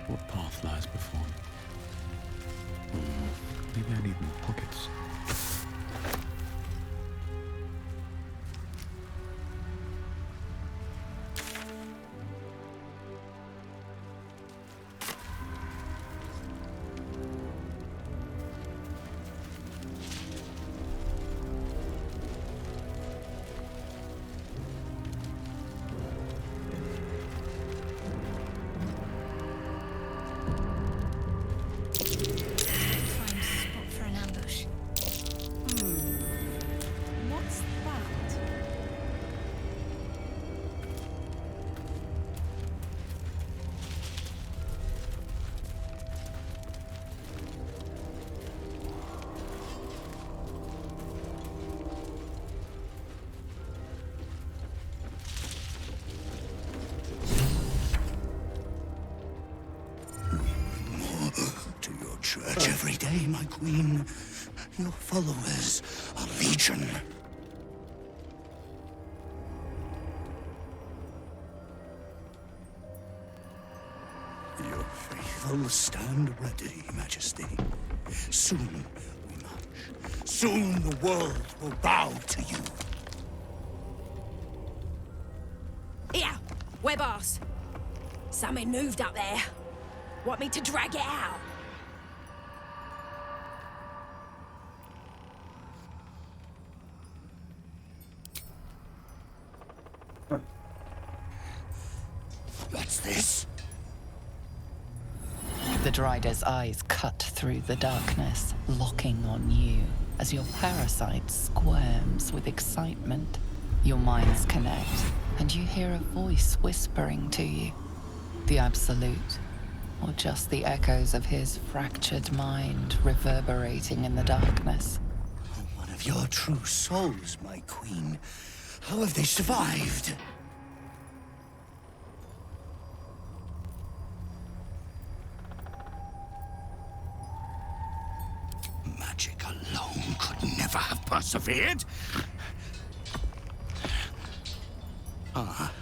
What path lies before me? Maybe I need more pockets. Church every day, my queen. Your followers are legion. Your faithful stand ready, Majesty. Soon we march. Soon the world will bow to you. Here, web ass. Something moved up there. Want me to drag it out? What's this? The Drider's eyes cut through the darkness, locking on you as your parasite squirms with excitement. Your minds connect, and you hear a voice whispering to you. The Absolute, or just the echoes of his fractured mind reverberating in the darkness. I want of your true souls, my queen. How have they survived? Magic alone could never have persevered. Ah,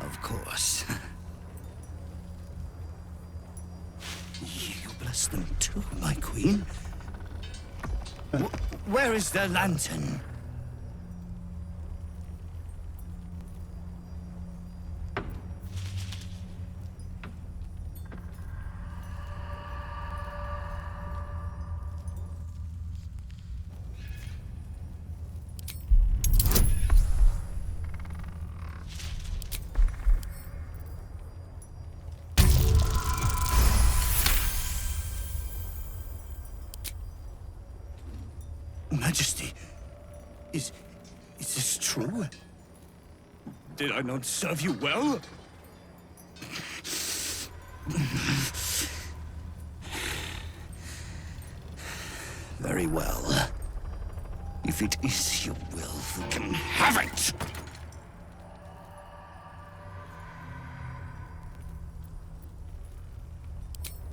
of course. You bless them too, my queen. Where is their lantern? Majesty, is this true? Did I not serve you well? Very well. If it is your will, we can have it!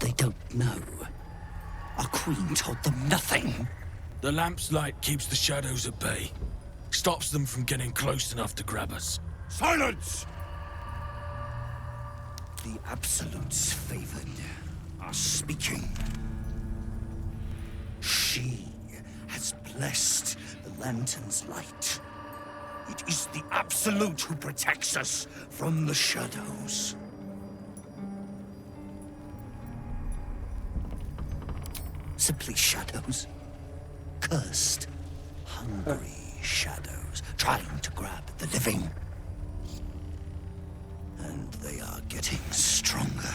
They don't know. Our queen told them nothing. The lamp's light keeps the shadows at bay. Stops them from getting close enough to grab us. Silence! The Absolutes favored are speaking. She has blessed the lantern's light. It is the Absolute who protects us from the shadows. Simply shadows. Cursed, hungry shadows trying to grab the living. And they are getting stronger.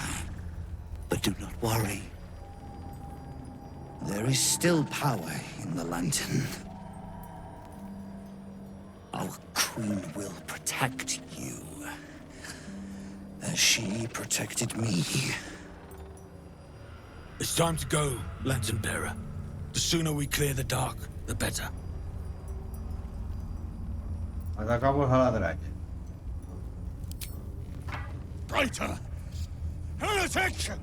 But do not worry. There is still power in the lantern. Our queen will protect you, as she protected me. It's time to go, Lantern Bearer. The sooner we clear the dark, the better. Atacamos a la derecha. Traitor! Heretic!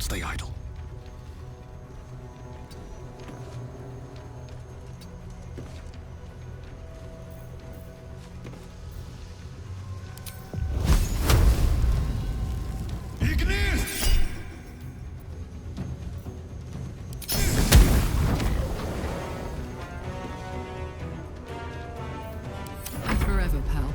Stay idle. Forever, pal.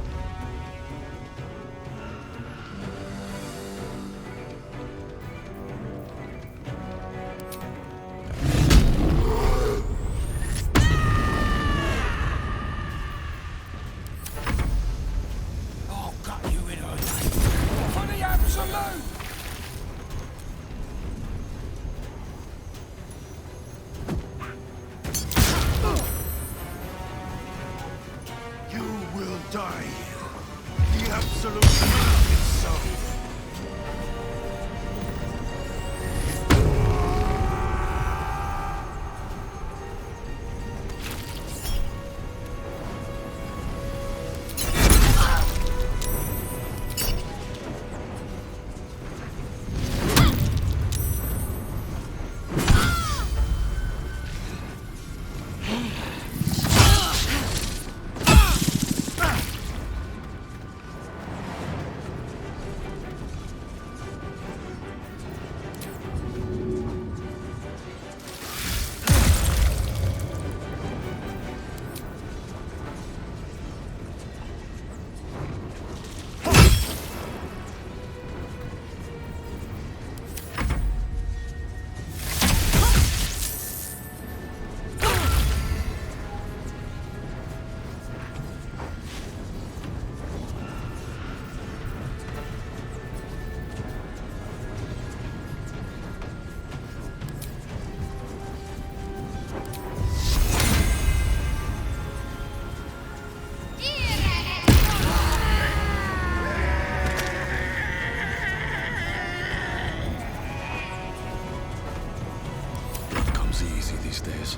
these days.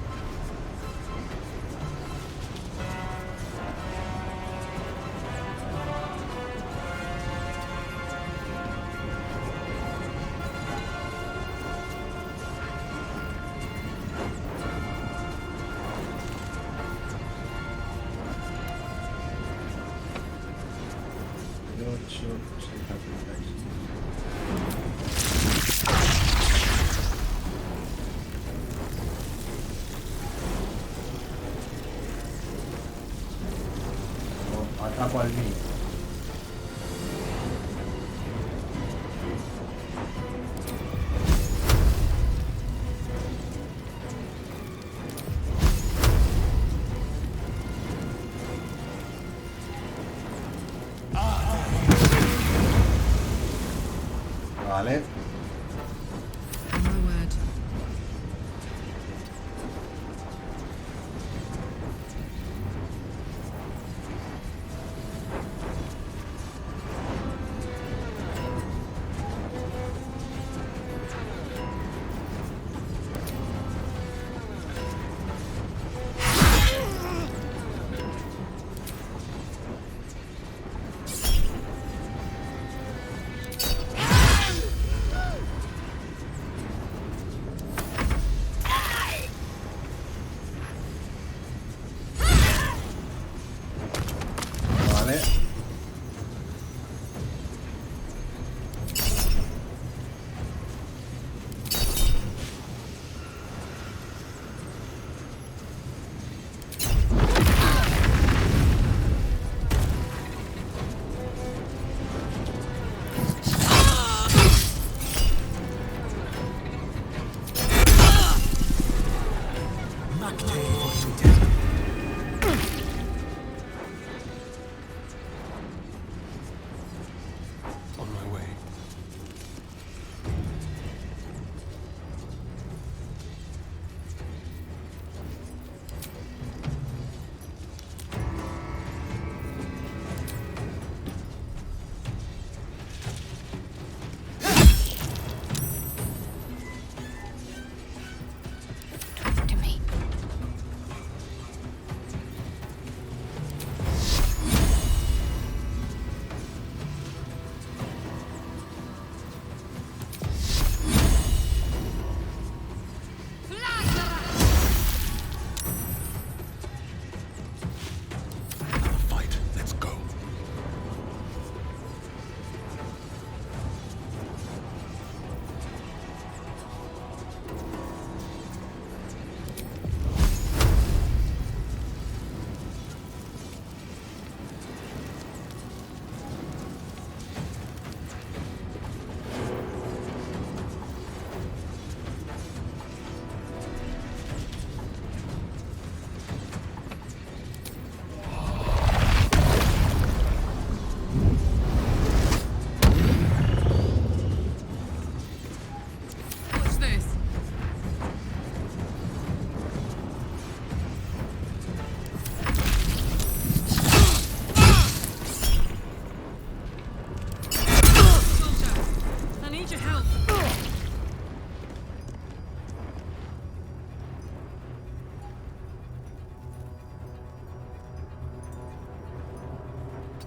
Ataco al niño. Vale.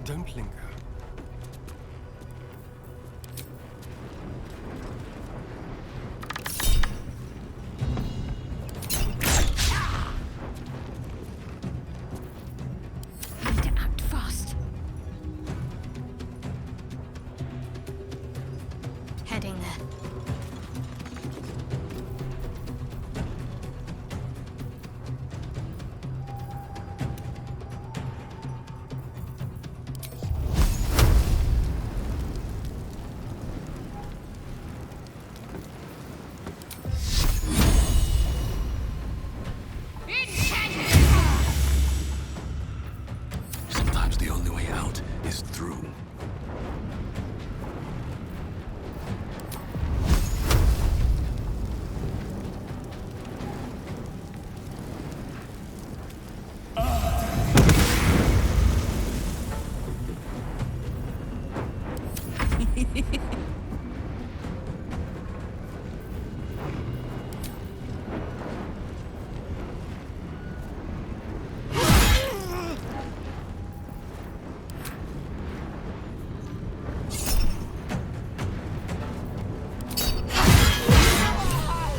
Don't linger. Need to act fast. Heading there. Sometimes the only way out is through.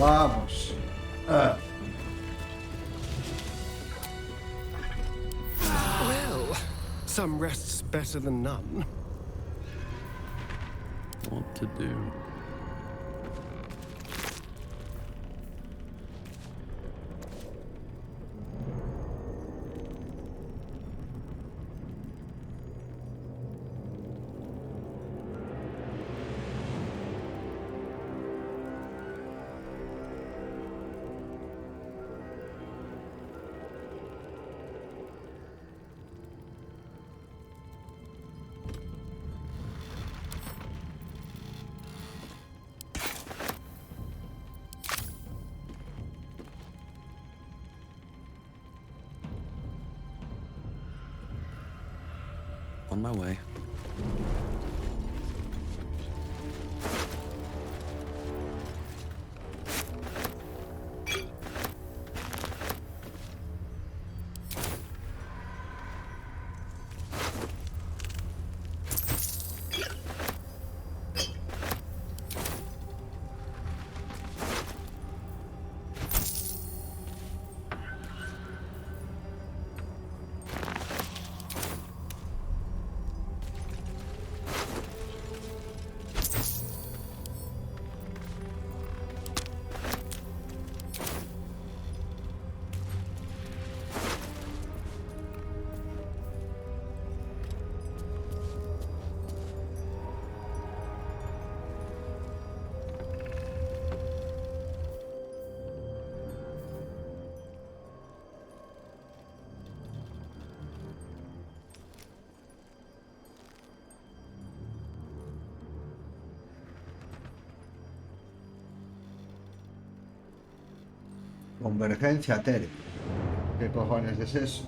Vamos. Well, some rest's better than none. What to do? On my way. Convergencia Tere. ¿Qué cojones es eso?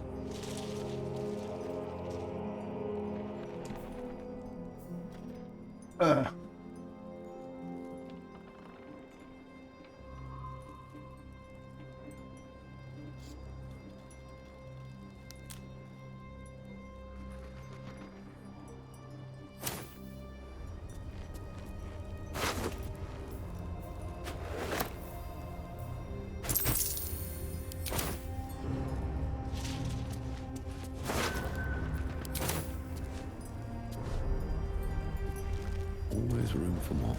Always room for more.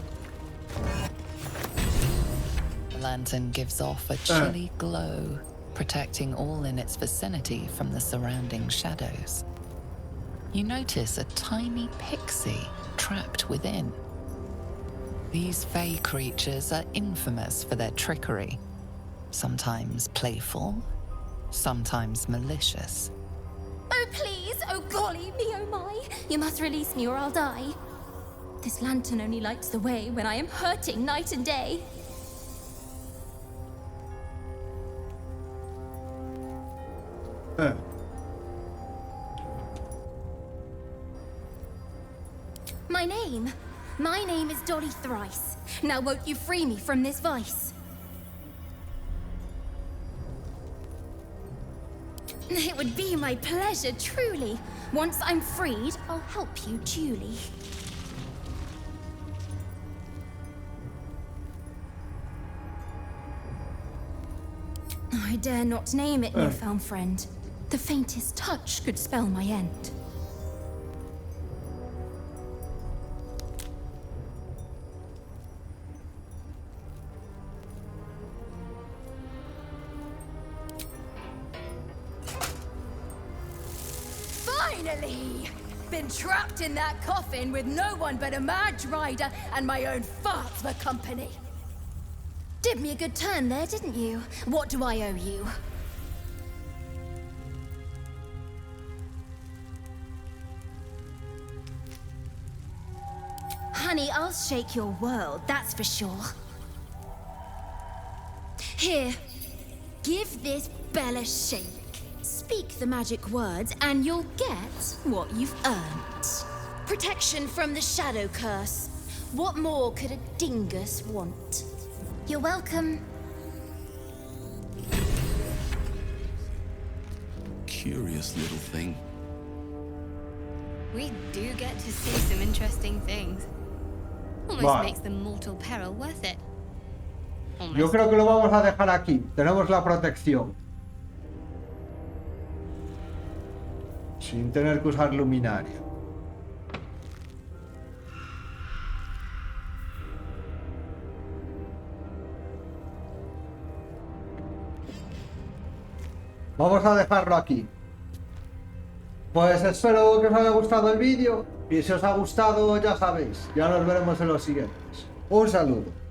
The lantern gives off a chilly glow, protecting all in its vicinity from the surrounding shadows. You notice a tiny pixie trapped within. These fey creatures are infamous for their trickery, sometimes playful, sometimes malicious. Oh, please! Oh, golly me, oh my! You must release me or I'll die. This lantern only lights the way when I am hurting night and day. My name is Dolly Thrice. Now won't you free me from this vice? It would be my pleasure, truly. Once I'm freed, I'll help you duly. I dare not name it, newfound friend. The faintest touch could spell my end. Finally! Been trapped in that coffin with no one but a mad rider and my own farts for company. Did me a good turn there, didn't you? What do I owe you? Honey, I'll shake your world, that's for sure. Here, give this bell a shake. Speak the magic words and you'll get what you've earned. Protection from the shadow curse. What more could a dingus want? You're welcome. Curious little thing. We do get to see some interesting things. Almost Right. makes the mortal peril worth it. Yo creo que lo vamos a dejar aquí. Tenemos la protección. Sin tener que usar luminaria. Vamos a dejarlo aquí. Pues espero que os haya gustado el vídeo. Y si os ha gustado, ya sabéis. Ya nos veremos en los siguientes. Un saludo.